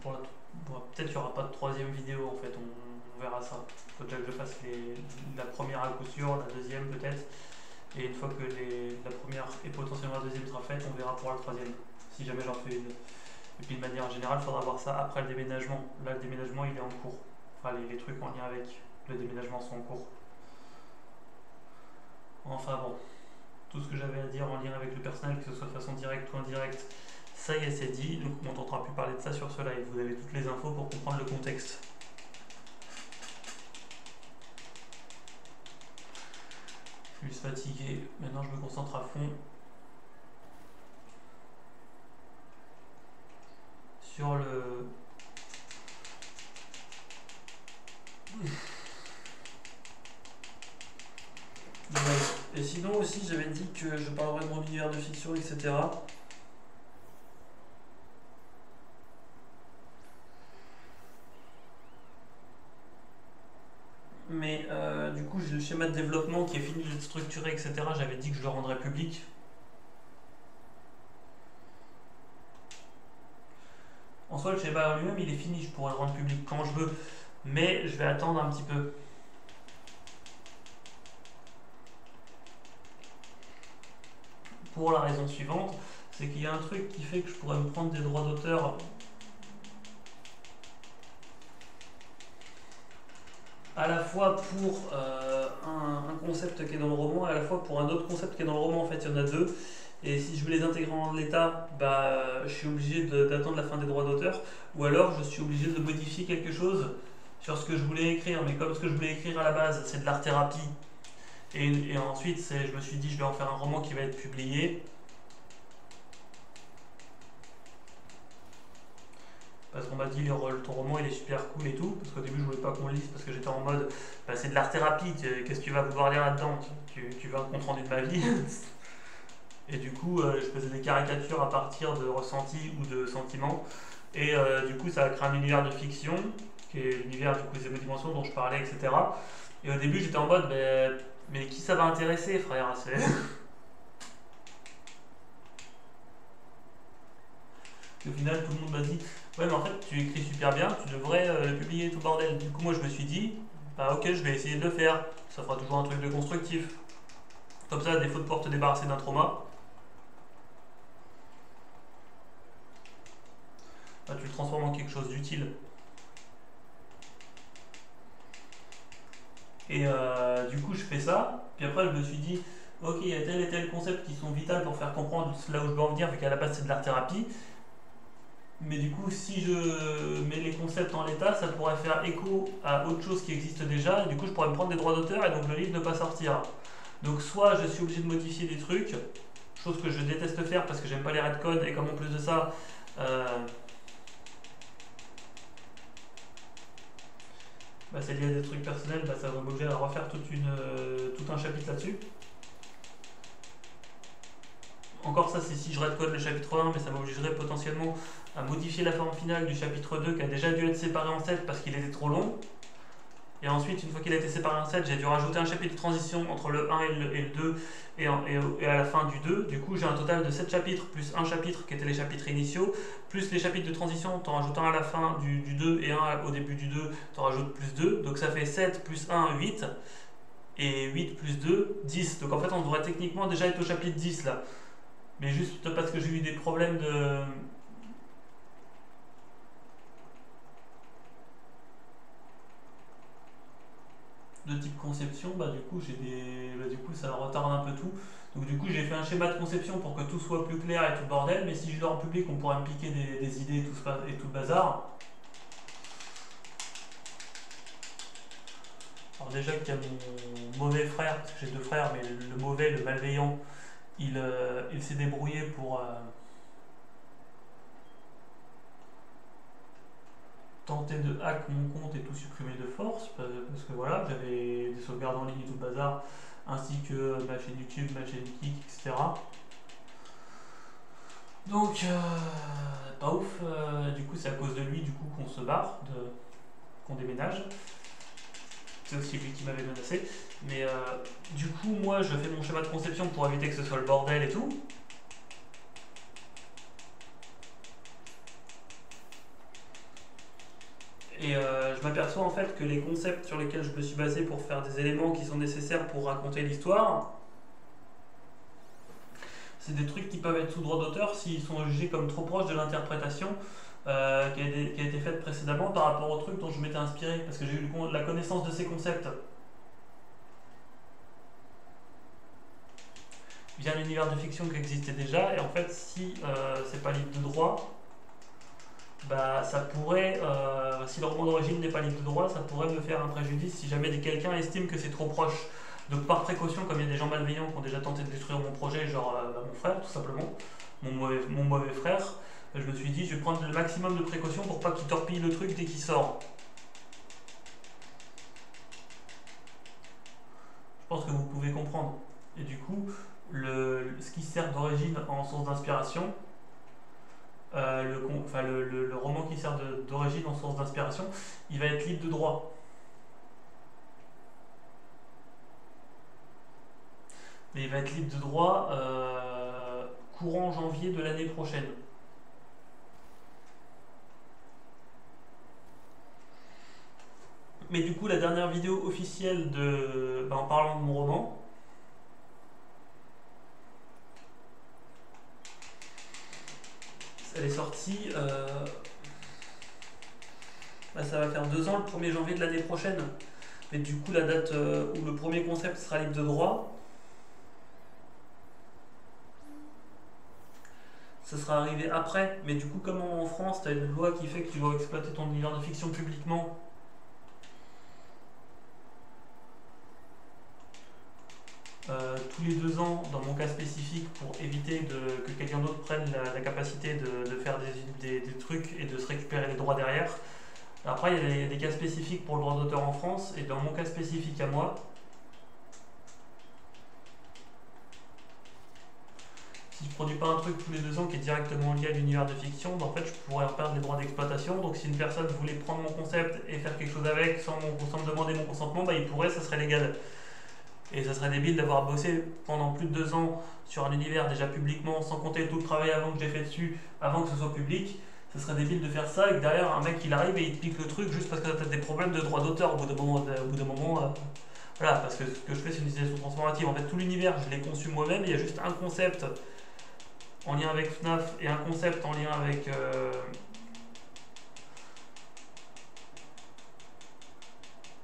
Peut-être qu'il n'y aura pas de troisième vidéo en fait, on verra ça. Il faut déjà que je fasse la première à coup sûr, la deuxième peut-être. Et une fois que la première et potentiellement la deuxième sera faite, on verra pour la troisième, si jamais j'en fais une. Et puis de manière générale, il faudra voir ça après le déménagement. Là, le déménagement, il est en cours. Enfin, les trucs en lien avec le déménagement sont en cours. Enfin bon, tout ce que j'avais à dire en lien avec le personnel, que ce soit de façon directe ou indirecte, ça y est, c'est dit. Donc on n'entendra plus parler de ça sur ce live. Vous avez toutes les infos pour comprendre le contexte. Je suis fatigué. Maintenant, je me concentre à fond sur le... Et sinon aussi, j'avais dit que je parlerais de mon univers de fiction, etc. Mais du coup, j'ai le schéma de développement qui est fini d'être structuré, etc. J'avais dit que je le rendrais public. En soi, le schéma en lui-même, il est fini. Je pourrais le rendre public quand je veux. Mais je vais attendre un petit peu. Pour la raison suivante, c'est qu'il y a un truc qui fait que je pourrais me prendre des droits d'auteur à la fois pour un concept qui est dans le roman et à la fois pour un autre concept qui est dans le roman. En fait, il y en a deux. Et si je veux les intégrer en l'état, je suis obligé d'attendre la fin des droits d'auteur. Ou alors, je suis obligé de modifier quelque chose sur ce que je voulais écrire. Mais comme ce que je voulais écrire à la base, c'est de l'art-thérapie. Et ensuite, je me suis dit, je vais en faire un roman qui va être publié. Parce qu'on m'a dit, ton roman il est super cool et tout. Parce qu'au début, je voulais pas qu'on le lise parce que j'étais en mode, c'est de l'art-thérapie. Qu'est-ce que tu vas pouvoir lire là-dedans? Tu veux un compte rendu de ma vie? Et du coup, je faisais des caricatures à partir de ressentis ou de sentiments. Et du coup, ça a créé un univers de fiction, qui est l'univers du coup des dimensions dont je parlais, etc. Et au début, j'étais en mode, mais qui ça va intéresser, frère? Au final, tout le monde m'a dit ouais, mais en fait, tu écris super bien, tu devrais le publier, tout bordel. Du coup, moi, je me suis dit bah, ok, je vais essayer de le faire. Ça fera toujours un truc de constructif. Comme ça, à défaut de pouvoir te débarrasser d'un trauma, bah, tu le transformes en quelque chose d'utile. Et du coup, je fais ça. Puis après, je me suis dit ok, il y a tel et tel concept qui sont vitaux pour faire comprendre là où je veux en venir, vu qu'à la base, c'est de l'art thérapie. Mais du coup, si je mets les concepts en l'état, ça pourrait faire écho à autre chose qui existe déjà, et du coup, je pourrais me prendre des droits d'auteur et donc le livre ne pas sortir. Donc, soit je suis obligé de modifier des trucs, chose que je déteste faire parce que j'aime pas les retcons, et comme en plus de ça, bah, c'est lié à des trucs personnels, bah, ça va m'obliger à refaire tout un chapitre là-dessus. Encore ça, c'est si je redcode le chapitre 1, mais ça m'obligerait potentiellement à modifier la forme finale du chapitre 2 qui a déjà dû être séparé en 7 parce qu'il était trop long. Et ensuite, une fois qu'il a été séparé en 7, j'ai dû rajouter un chapitre de transition entre le 1 et le 2 et à la fin du 2. Du coup, j'ai un total de 7 chapitres plus un chapitre qui étaient les chapitres initiaux, plus les chapitres de transition, t'en rajoutes un à la fin du 2 et un au début du 2, t'en rajoutes plus 2. Donc ça fait 7 plus 1, 8. Et 8 plus 2, 10. Donc en fait, on devrait techniquement déjà être au chapitre 10 là. Mais juste parce que j'ai eu des problèmes de type conception, bah du coup ça retarde un peu tout. Donc du coup j'ai fait un schéma de conception pour que tout soit plus clair et tout le bordel, mais si je le rends public on pourrait me piquer des idées et tout le bazar. Alors déjà qu'il y a mon mauvais frère, parce que j'ai deux frères, mais le mauvais, le malveillant, il s'est débrouillé pour tenter de hack mon compte et tout supprimer de force, parce que voilà, j'avais des sauvegardes en ligne et tout le bazar, ainsi que ma chaîne YouTube, ma chaîne Kik, etc. Donc, pas ouf, du coup c'est à cause de lui du coup qu'on se barre, qu'on déménage. C'est aussi lui qui m'avait menacé. Mais du coup, moi je fais mon schéma de conception pour éviter que ce soit le bordel et tout. Et je m'aperçois en fait que les concepts sur lesquels je me suis basé pour faire des éléments qui sont nécessaires pour raconter l'histoire, c'est des trucs qui peuvent être sous droit d'auteur s'ils sont jugés comme trop proches de l'interprétation qui a été faite précédemment par rapport au truc dont je m'étais inspiré, parce que j'ai eu la connaissance de ces concepts via l'univers de fiction qui existait déjà, et en fait si c'est pas libre de droit, bah ça pourrait, si le roman d'origine n'est pas libre de droit, ça pourrait me faire un préjudice si jamais quelqu'un estime que c'est trop proche. Donc par précaution, comme il y a des gens malveillants qui ont déjà tenté de détruire mon projet, genre mon frère tout simplement, mon mauvais frère, je me suis dit je vais prendre le maximum de précautions pour pas qu'il torpille le truc dès qu'il sort. Je pense que vous pouvez comprendre. Et du coup, ce qui sert d'origine en source d'inspiration, le roman qui sert d'origine en source d'inspiration, il va être libre de droit. Mais il va être libre de droit courant janvier de l'année prochaine. Mais du coup, la dernière vidéo officielle en parlant de mon roman, elle est sortie. Ça va faire 2 ans, le 1er janvier de l'année prochaine. Mais du coup, la date où le premier concept sera libre de droit, ça sera arrivé après. Mais du coup, comme en France, tu as une loi qui fait que tu dois exploiter ton univers de fiction publiquement, tous les 2 ans, dans mon cas spécifique, pour éviter que quelqu'un d'autre prenne la capacité de faire des trucs et de se récupérer les droits derrière. Après, il y a des cas spécifiques pour le droit d'auteur en France, et dans mon cas spécifique à moi, si je produis pas un truc tous les 2 ans qui est directement lié à l'univers de fiction, en fait je pourrais perdre les droits d'exploitation. Donc si une personne voulait prendre mon concept et faire quelque chose avec sans me demander mon consentement, il pourrait, ça serait légal. Et ça serait débile d'avoir bossé pendant plus de 2 ans sur un univers déjà publiquement, sans compter tout le travail avant que j'ai fait dessus, avant que ce soit public. Ce serait débile de faire ça et que derrière un mec il arrive et il te pique le truc juste parce que t'as des problèmes de droit d'auteur au bout d'un moment. Voilà, parce que ce que je fais c'est une utilisation transformative. En fait, tout l'univers je l'ai conçu moi-même. Il y a juste un concept en lien avec FNAF et un concept en lien avec.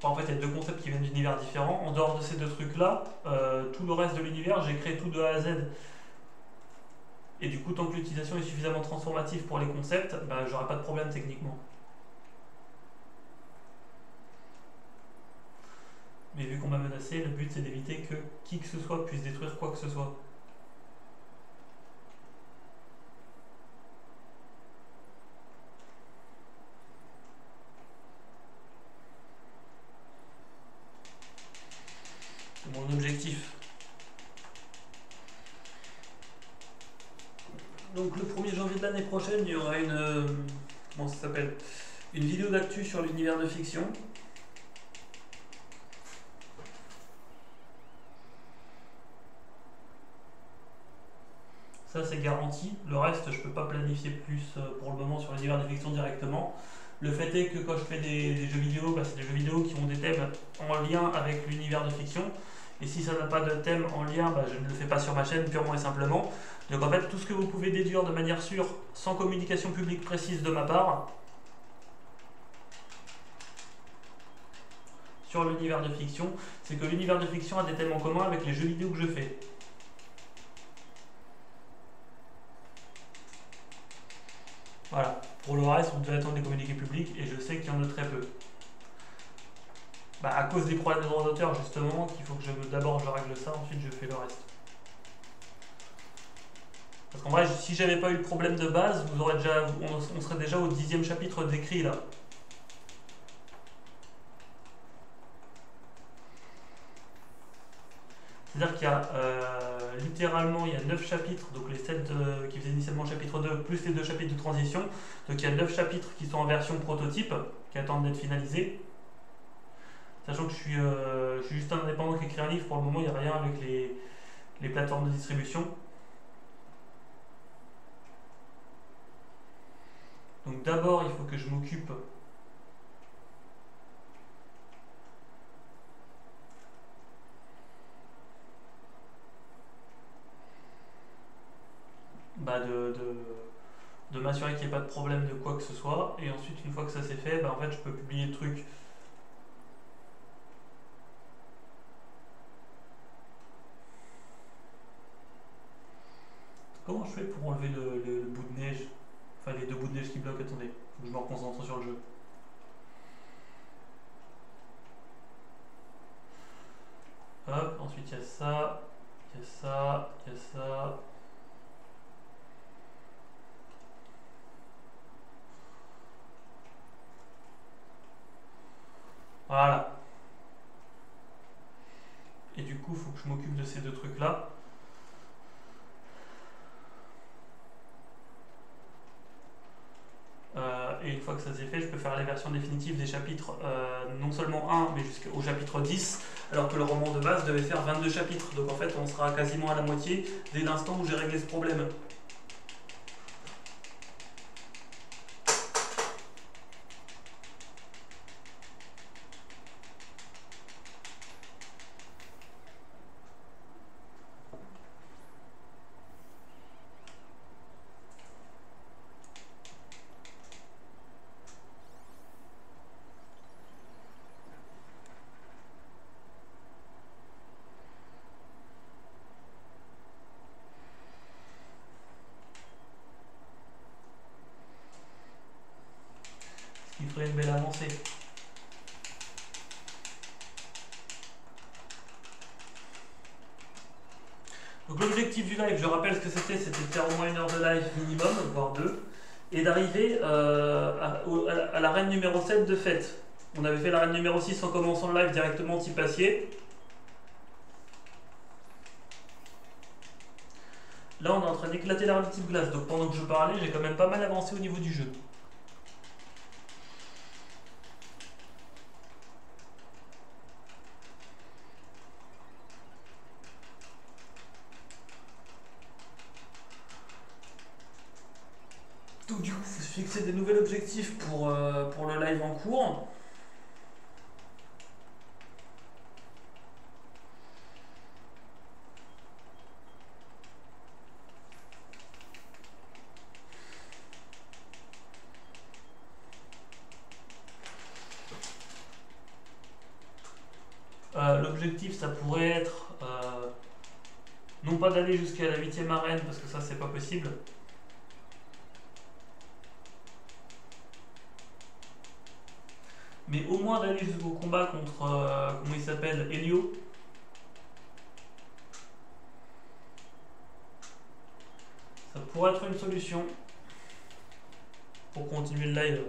En fait, il y a deux concepts qui viennent d'univers différents. En dehors de ces deux trucs-là, tout le reste de l'univers, j'ai créé tout de A à Z. Et du coup, tant que l'utilisation est suffisamment transformative pour les concepts, bah, j'aurai pas de problème techniquement. Mais vu qu'on m'a menacé, le but c'est d'éviter que qui que ce soit puisse détruire quoi que ce soit. C'est mon objectif. Donc le 1er janvier de l'année prochaine, il y aura une... comment ça s'appelle? Une vidéo d'actu sur l'univers de fiction. Ça c'est garanti. Le reste, je peux pas planifier plus pour le moment sur l'univers de fiction directement. Le fait est que quand je fais des jeux vidéo, bah, c'est des jeux vidéo qui ont des thèmes en lien avec l'univers de fiction. Et si ça n'a pas de thème en lien, bah, je ne le fais pas sur ma chaîne purement et simplement. Donc en fait, tout ce que vous pouvez déduire de manière sûre, sans communication publique précise de ma part, sur l'univers de fiction, c'est que l'univers de fiction a des thèmes en commun avec les jeux vidéo que je fais. Voilà. Pour le reste, vous devez attendre des communiqués publics et je sais qu'il y en a très peu. Bah, à cause des problèmes de droit d'auteur, justement, qu'il faut que d'abord je règle ça, ensuite je fais le reste. Parce qu'en vrai, si j'avais pas eu le problème de base, on serait déjà au 10e chapitre d'écrit là. C'est-à-dire qu'il y a littéralement il y a 9 chapitres, donc les 7 qui faisaient initialement chapitre 2, plus les 2 chapitres de transition. Donc il y a 9 chapitres qui sont en version prototype, qui attendent d'être finalisés. Sachant que je suis juste un indépendant qui écrit un livre, pour le moment il n'y a rien avec les plateformes de distribution. Donc d'abord il faut que je m'occupe de m'assurer qu'il n'y ait pas de problème de quoi que ce soit. Et ensuite une fois que ça c'est fait, bah, en fait je peux publier le truc. Comment je fais pour enlever le bout de neige? Enfin les deux bouts de neige qui bloquent, attendez, faut que je me reconcentre sur le jeu. Hop, ensuite il y a ça, il y a ça, il y a ça. Voilà. Et du coup, il faut que je m'occupe de ces deux trucs-là. Et une fois que ça c'est fait, je peux faire les versions définitives des chapitres, non seulement 1, mais jusqu'au chapitre 10, alors que le roman de base devait faire 22 chapitres. Donc en fait, on sera quasiment à la moitié dès l'instant où j'ai réglé ce problème. Ce qui ferait une belle avancée. Donc l'objectif du live, je rappelle ce que c'était de faire au moins 1 heure de live minimum, voire 2, et d'arriver à la reine numéro 7 de fête. On avait fait la reine numéro 6 en commençant le live directement type acier. Là on est en train d'éclater la reine type glace, donc pendant que je parlais, j'ai quand même pas mal avancé au niveau du jeu. Donc du coup, il faut se fixer des nouveaux objectifs pour le live en cours. L'objectif, ça pourrait être non pas d'aller jusqu'à la 8ème arène, parce que ça, c'est pas possible. Mais au moins d'aller jusqu'au combat contre, comment il s'appelle, Helio. Ça pourrait être une solution pour continuer le live.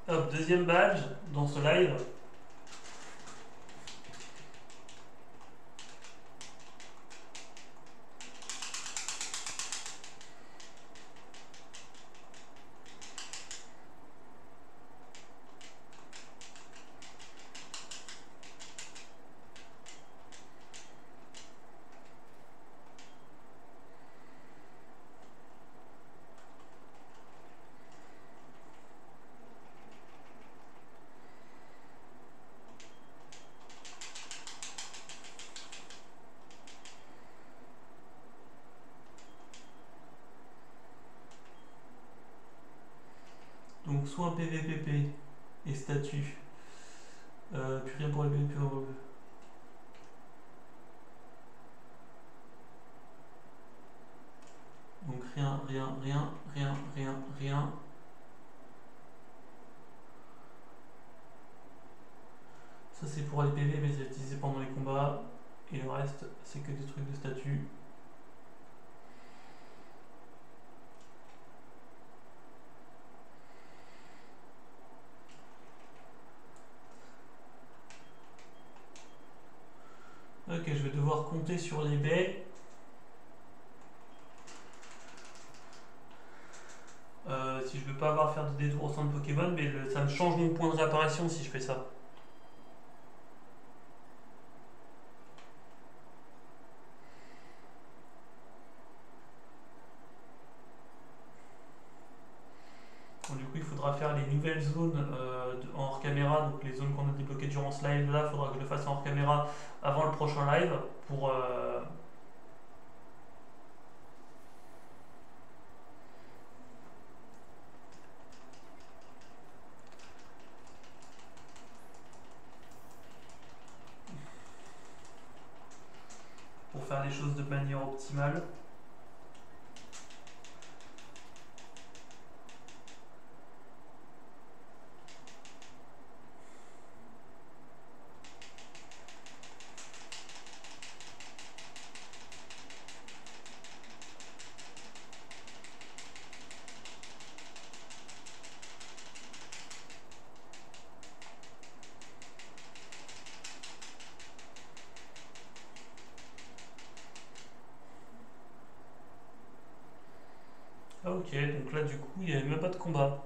Hop, deuxième badge dans ce live. Donc soit un PVPP et statut. Puis rien pour les PVP. Donc rien, rien, rien, rien, rien, rien. Ça c'est pour les PV, mais c'est utilisé pendant les combats. Et le reste, c'est que des trucs de statut. Ok, je vais devoir compter sur les baies. Si je veux pas avoir à faire de détour au centre Pokémon, mais ça me change mon point de réapparition si je fais ça. Donc, du coup, il faudra faire les nouvelles zones en hors caméra, donc les zones qu'on a débloquées durant ce live là, il faudra que je le fasse en hors caméra avant le prochain live pour faire les choses de manière optimale. Ah, ok, donc là du coup il n'y avait même pas de combat.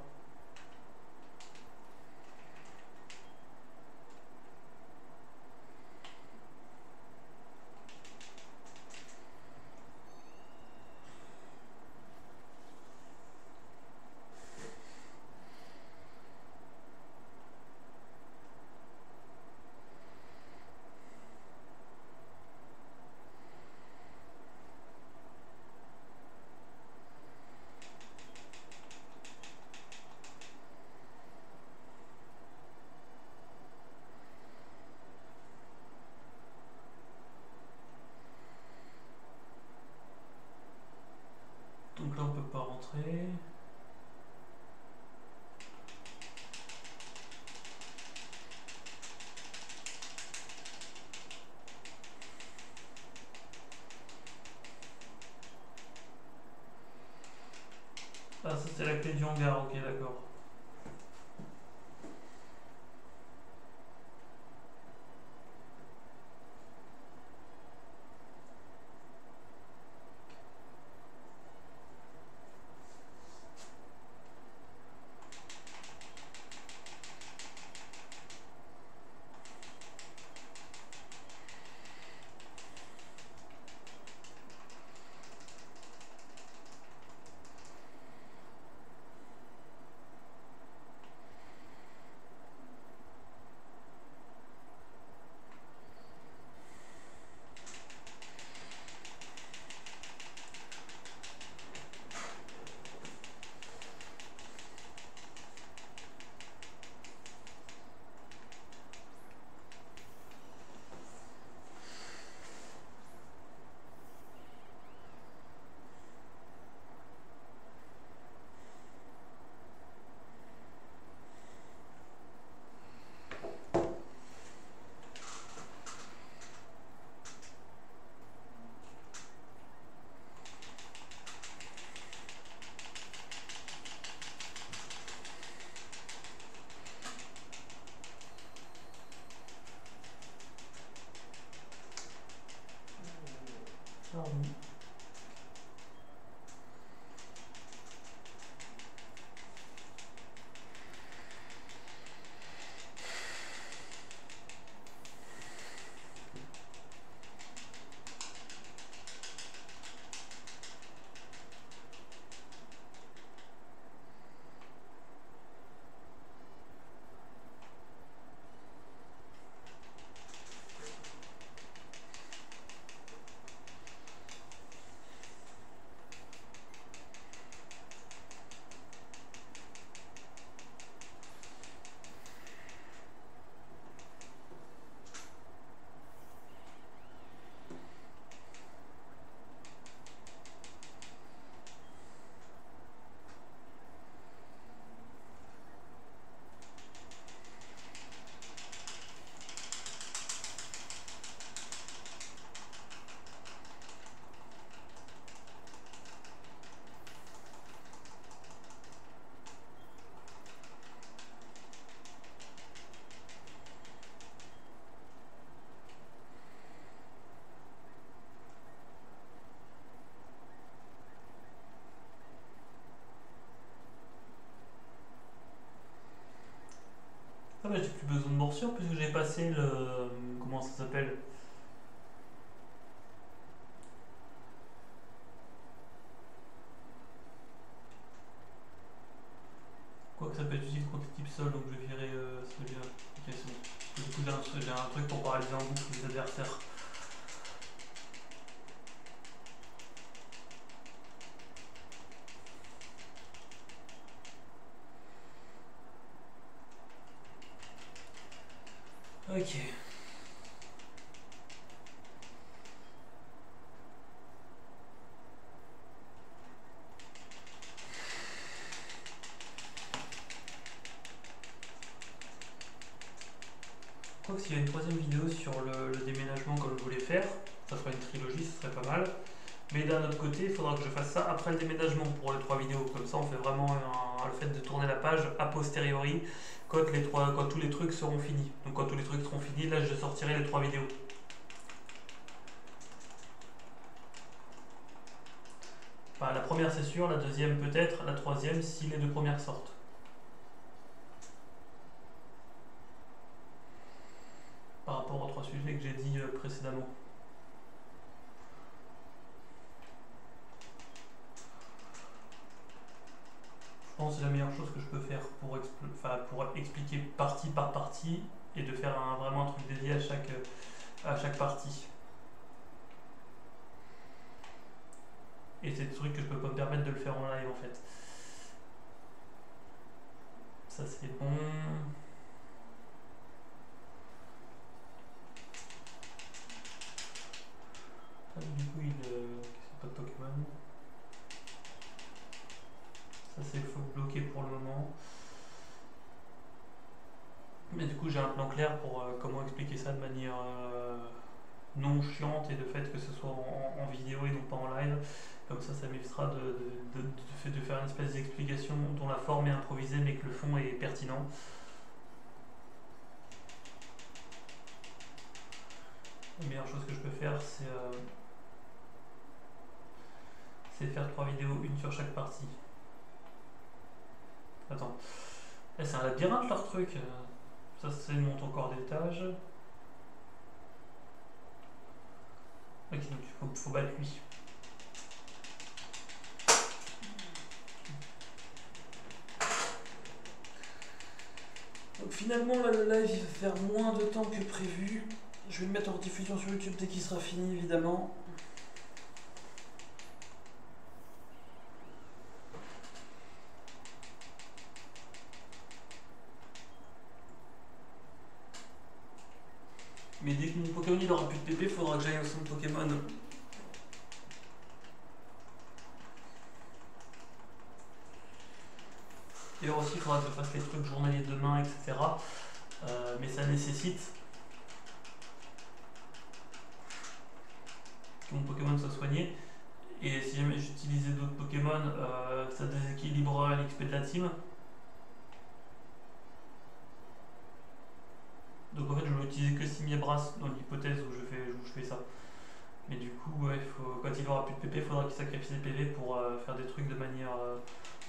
Ah, ça c'est la clé du hangar, ok, d'accord. Pardon. Ah bah j'ai plus besoin de morsure puisque j'ai passé le... Comment ça s'appelle? Quoique ça peut être utile contre les types sol, donc je vais virer celui-là. Ok, c'est bon. Du coup j'ai un truc pour paralyser en boucle les adversaires. Ok. Quoique s'il y a une troisième vidéo sur le déménagement comme je voulais faire, ça fera une trilogie, ce serait pas mal. Mais d'un autre côté, il faudra que je fasse ça après le déménagement pour les 3 vidéos. Comme ça, on fait vraiment le fait de tourner la page a posteriori quand tous les trucs seront finis. Donc quand tous les trucs seront finis, là je sortirai les 3 vidéos. Enfin, la première c'est sûr, la deuxième peut-être, la troisième si les 2 premières sortent. Par rapport aux 3 sujets que j'ai dit précédemment. Je pense que c'est la meilleure chose que je peux faire pour expliquer partie par partie et de faire vraiment un truc dédié à chaque partie. Et c'est des trucs que je peux pas me permettre de le faire en live en fait. Ça c'est bon. Ah, du coup c'est pas de Pokémon. Ça c'est bloqué pour le moment. Mais du coup j'ai un plan clair pour comment expliquer ça de manière non chiante et de fait que ce soit en vidéo et non pas en live. Comme ça m'évitera de faire une espèce d'explication dont la forme est improvisée mais que le fond est pertinent. La meilleure chose que je peux faire, c'est faire 3 vidéos, une sur chaque partie. Attends. C'est un labyrinthe leur truc. Ça c'est une montre au corps d'étage. Ok, donc il faut battre lui. Donc finalement là, le live il va faire moins de temps que prévu. Je vais le mettre en diffusion sur YouTube dès qu'il sera fini évidemment. Mais dès que mon Pokémon il aura plus de PP, il faudra que j'aille au centre Pokémon. Et aussi il faudra que je fasse les trucs journaliers demain, etc. Mais ça nécessite que mon Pokémon soit soigné. Et si jamais j'utilisais d'autres Pokémon, ça déséquilibrerait l'XP de la team. Donc en fait je vais utiliser que Simiebras dans l'hypothèse où je fais ça. Mais du coup ouais, quand il aura plus de PP, il faudra qu'il sacrifie ses PV pour faire des trucs de manière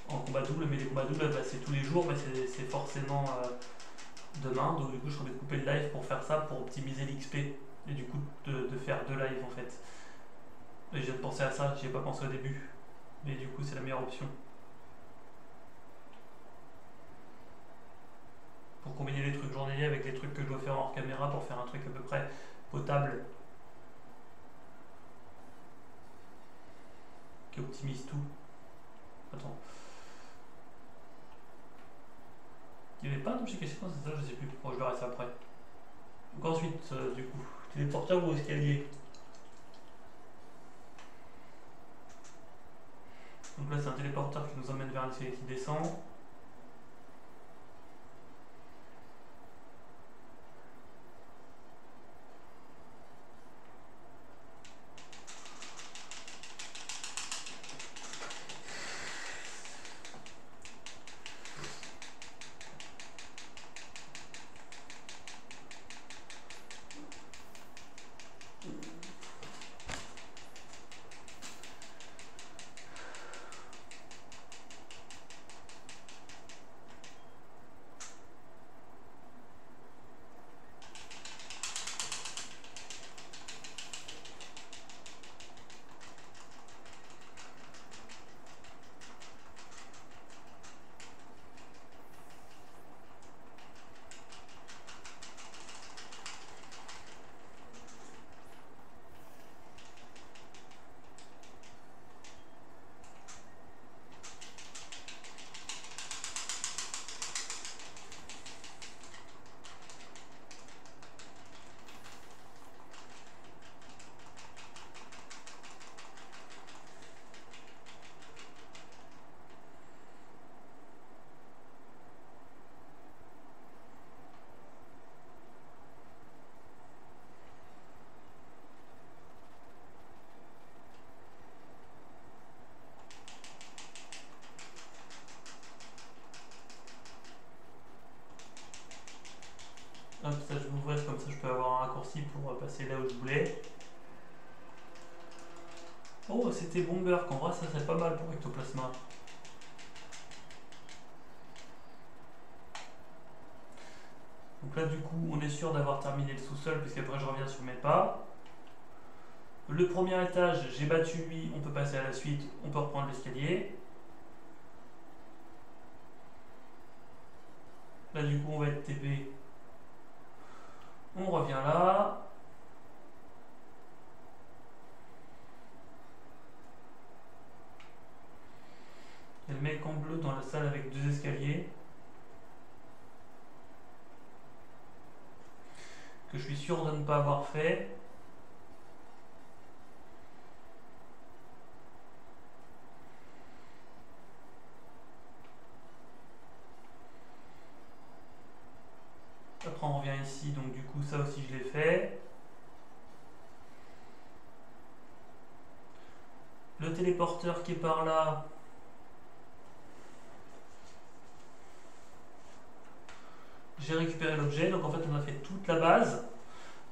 en combat double. Mais les combats doubles bah, c'est tous les jours, mais c'est forcément demain. Donc du coup je serais obligé de couper le live pour faire ça, pour optimiser l'XP. Et du coup de faire 2 lives en fait. Et je viens de penser à ça, j'y ai pas pensé au début. Mais du coup c'est la meilleure option. Pour combiner les trucs journaliers avec les trucs que je dois faire hors caméra pour faire un truc à peu près potable qui optimise tout. Attends. Il n'y avait pas un objet caché dans cette salle, je sais plus. Bon, je verrai ça après. Donc ensuite, du coup, téléporteur ou escalier. Donc là c'est un téléporteur qui nous emmène vers un escalier qui descend. Hop, ça je vais ouvrir comme ça je peux avoir un raccourci pour passer là où je voulais. Oh, c'était Bomber, qu'en vrai ça serait pas mal pour Ectoplasma. Donc là du coup on est sûr d'avoir terminé le sous-sol puisqu'après je reviens sur mes pas. Le premier étage, j'ai battu lui, on peut passer à la suite, on peut reprendre l'escalier. Là du coup on va être TP. On revient là. Il y a le mec en bleu dans la salle avec 2 escaliers. Que je suis sûr de ne pas avoir fait. Après on revient ici, donc du coup ça aussi je l'ai fait. le téléporteur qui est par là. J'ai récupéré l'objet, donc en fait on a fait toute la base,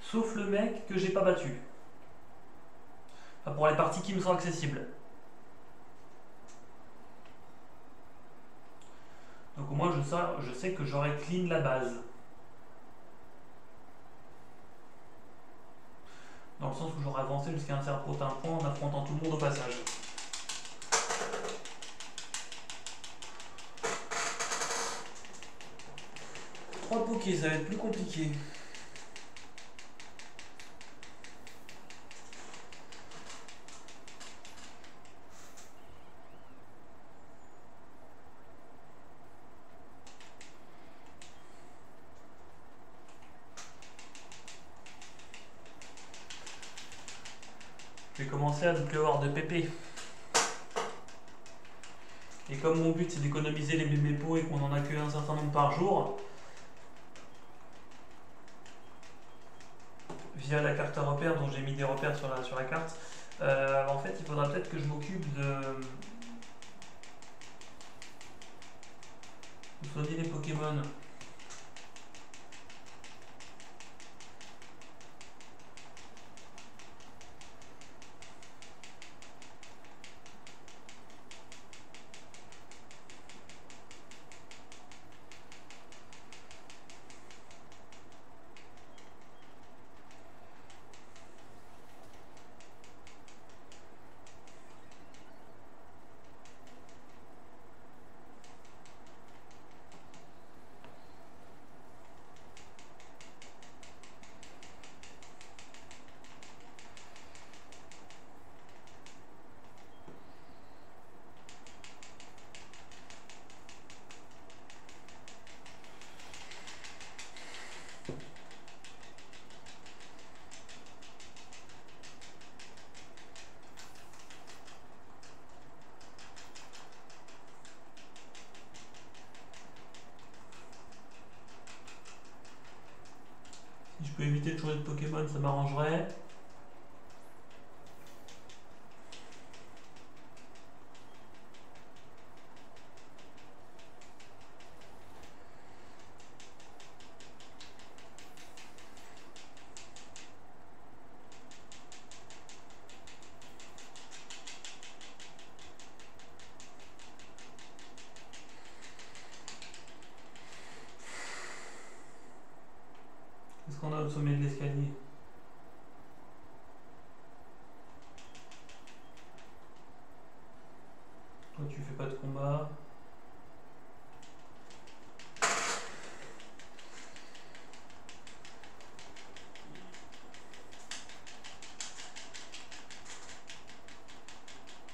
sauf le mec que j'ai pas battu. Enfin, pour les parties qui me sont accessibles. Donc au moins je sais que j'aurai clean la base. Dans le sens où j'aurai avancé jusqu'à un certain point en affrontant tout le monde au passage. Trois pokés, ça va être plus compliqué. Je vais commencer à ne plus avoir de PP. Et comme mon but c'est d'économiser les bébés pots et qu'on en a qu'un certain nombre par jour, via la carte à repères dont j'ai mis des repères sur la carte, en fait il faudra peut-être que je m'occupe de soigner les Pokémon. Si je peux éviter de changer de Pokémon, ça m'arrangerait. Qu'est-ce qu'on a au sommet de l'escalier? Toi tu fais pas de combat.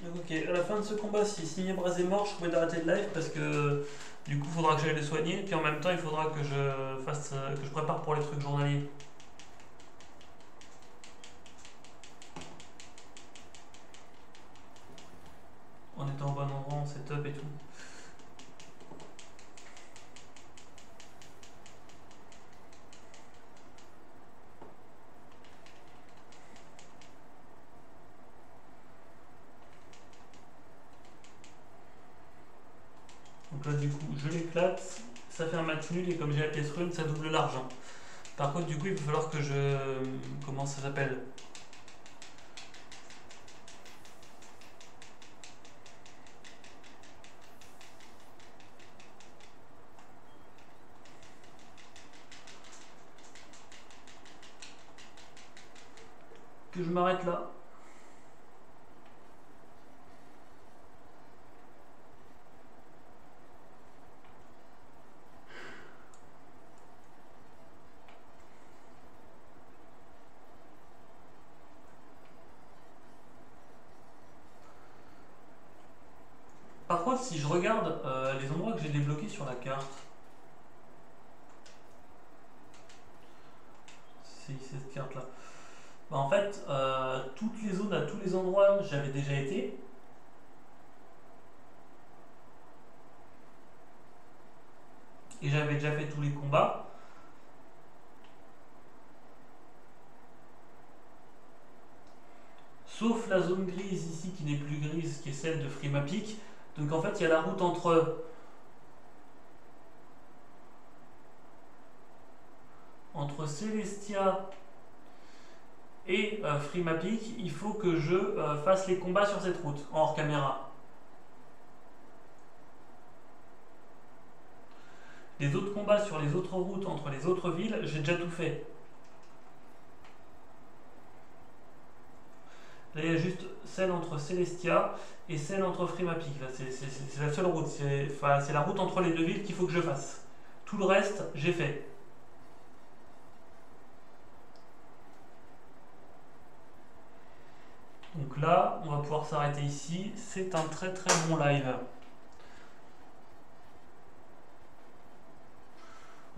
Donc, ok, à la fin de ce combat, si Signébras est mort, je pourrais d'arrêter le live parce que du coup il faudra que j'aille le soigner, puis en même temps il faudra que que je prépare pour les trucs journaliers. En étant au bon endroit, en setup et tout. Donc là du coup je l'éclate, ça fait un match nul et comme j'ai la pièce rune, ça double l'argent. Par contre du coup il va falloir que je... comment ça s'appelle? Que je m'arrête là. Par contre si je regarde les endroits que j'ai débloqués sur la carte, c'est cette carte là. Bah en fait, toutes les zones à tous les endroits, j'avais déjà été. Et j'avais déjà fait tous les combats. sauf la zone grise ici qui n'est plus grise, qui est celle de Frimapic. Donc en fait, il y a la route entre Celestia et Frimapic. Il faut que je fasse les combats sur cette route, en hors caméra. Les autres combats sur les autres routes entre les autres villes, j'ai déjà tout fait. Là, il y a juste celle entre Celestia et celle entre Frimapic. C'est la seule route. C'est la route entre les deux villes qu'il faut que je fasse. Tout le reste, j'ai fait. Donc là, on va pouvoir s'arrêter ici. C'est un très très bon live.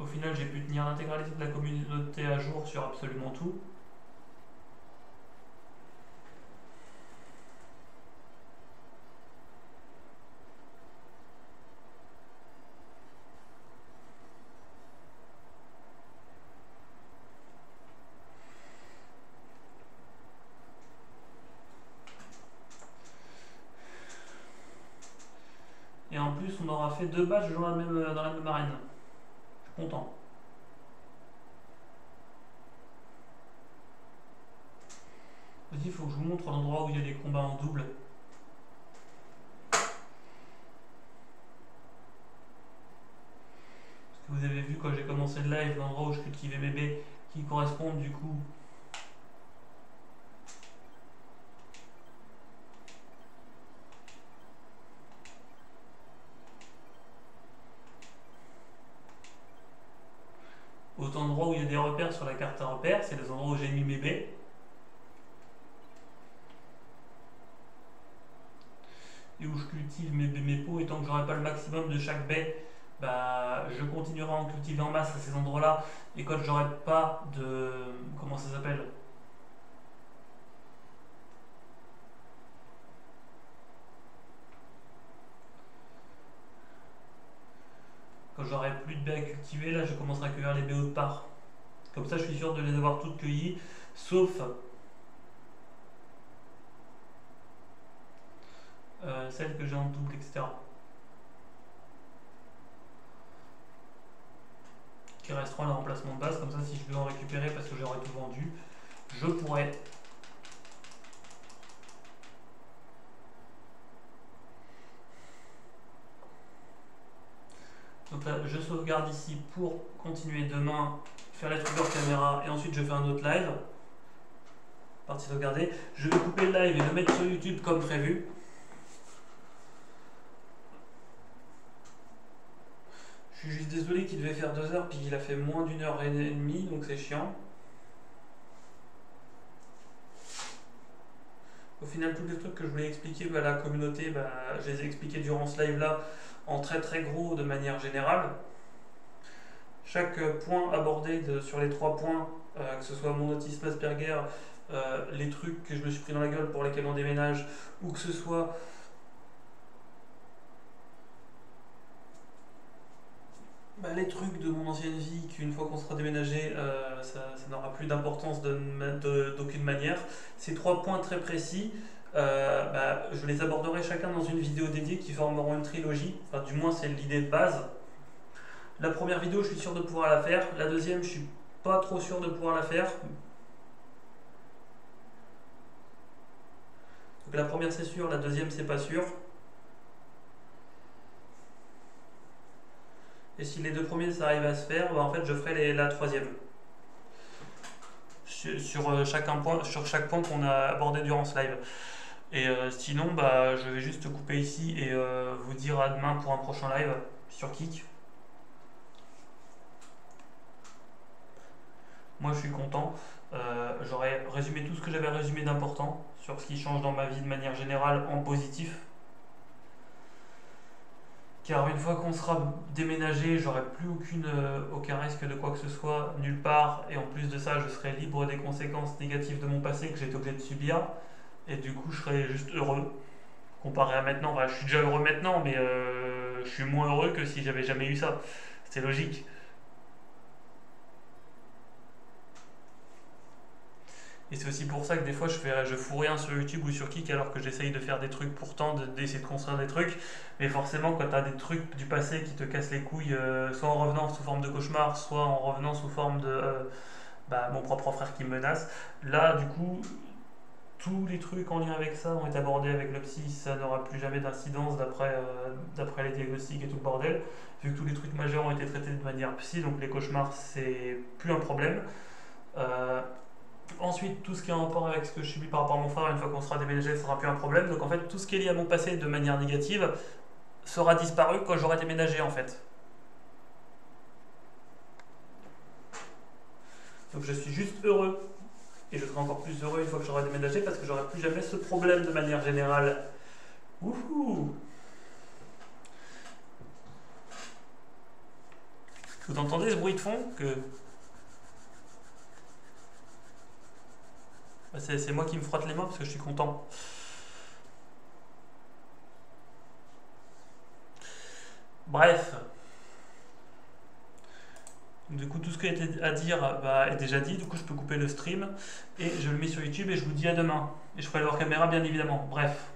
Au final, j'ai pu tenir l'intégralité de la communauté à jour sur absolument tout. Et en plus, on aura fait 2 badges dans la même arène. Je suis content. Vas-y, il faut que je vous montre l'endroit où il y a des combats en double. Parce que vous avez vu quand j'ai commencé le live, l'endroit où je cultivais mes baies qui correspondent du coup aux endroits où il y a des repères sur la carte à repères. C'est les endroits où j'ai mis mes baies. Et où je cultive mes pots, et tant que j'aurai pas le maximum de chaque baie, bah, je continuerai à en cultiver en masse à ces endroits-là. Et quand j'aurai pas de... comment ça s'appelle? Quand j'aurai plus de baies à cultiver, là je commencerai à cueillir les baies autre part. Comme ça je suis sûr de les avoir toutes cueillies, sauf celles que j'ai en double, etc. Qui resteront à l'emplacement de base, comme ça si je veux en récupérer parce que j'aurai tout vendu, je pourrais. Donc là je sauvegarde ici pour continuer demain, faire les trucs hors caméra et ensuite je fais un autre live. Partie sauvegardée. Je vais couper le live et le mettre sur YouTube comme prévu. Je suis juste désolé qu'il devait faire 2 heures puis qu'il a fait moins d'1 heure et demie, donc c'est chiant. Au final, tous les trucs que je voulais expliquer à la communauté, je les ai expliqués durant ce live là en très très gros de manière générale. Chaque point abordé sur les 3 points, que ce soit mon autisme Asperger, les trucs que je me suis pris dans la gueule pour lesquels on déménage, ou que ce soit les trucs de mon ancienne vie, qu'une fois qu'on sera déménagé, ça n'aura plus d'importance d'aucune manière. Ces 3 points très précis, je les aborderai chacun dans une vidéo dédiée qui formeront une trilogie, enfin du moins c'est l'idée de base. La première vidéo, je suis sûr de pouvoir la faire. La deuxième, je suis pas trop sûr de pouvoir la faire. Donc la première c'est sûr, la deuxième c'est pas sûr. Et si les 2 premiers ça arrive à se faire, en fait je ferai la troisième. Sur chaque point qu'on a abordé durant ce live. Et sinon, je vais juste couper ici et vous dire à demain pour un prochain live sur Kik. Moi je suis content. J'aurais résumé tout ce que j'avais résumé d'important sur ce qui change dans ma vie de manière générale en positif. Car une fois qu'on sera déménagé, j'aurai plus aucun risque de quoi que ce soit, nulle part. Et en plus de ça, je serai libre des conséquences négatives de mon passé que j'ai été obligé de subir. Et du coup, je serai juste heureux. Comparé à maintenant, je suis déjà heureux maintenant, mais je suis moins heureux que si j'avais jamais eu ça. C'est logique. Et c'est aussi pour ça que des fois je fous rien sur YouTube ou sur Kik alors que j'essaye de faire des trucs pourtant, d'essayer de construire des trucs. Mais forcément, quand tu as des trucs du passé qui te cassent les couilles, soit en revenant sous forme de cauchemar, soit en revenant sous forme de mon propre frère qui me menace, là du coup, tous les trucs en lien avec ça ont été abordés avec le psy, ça n'aura plus jamais d'incidence d'après les diagnostics et tout le bordel. Vu que tous les trucs majeurs ont été traités de manière psy, donc les cauchemars c'est plus un problème. Euh, Ensuite, tout ce qui est en rapport avec ce que je subis par rapport à mon frère, une fois qu'on sera déménagé, ça sera plus un problème. Donc en fait, tout ce qui est lié à mon passé de manière négative sera disparu quand j'aurai déménagé en fait. Donc je suis juste heureux. Et je serai encore plus heureux une fois que j'aurai déménagé parce que j'aurai plus jamais ce problème de manière générale. Wouhou! Vous entendez ce bruit de fond que... C'est moi qui me frotte les mains parce que je suis content. Bref. Du coup, tout ce qui était à dire est déjà dit. Du coup, je peux couper le stream et je le mets sur YouTube et je vous dis à demain. Et je ferai le hors caméra, bien évidemment. Bref.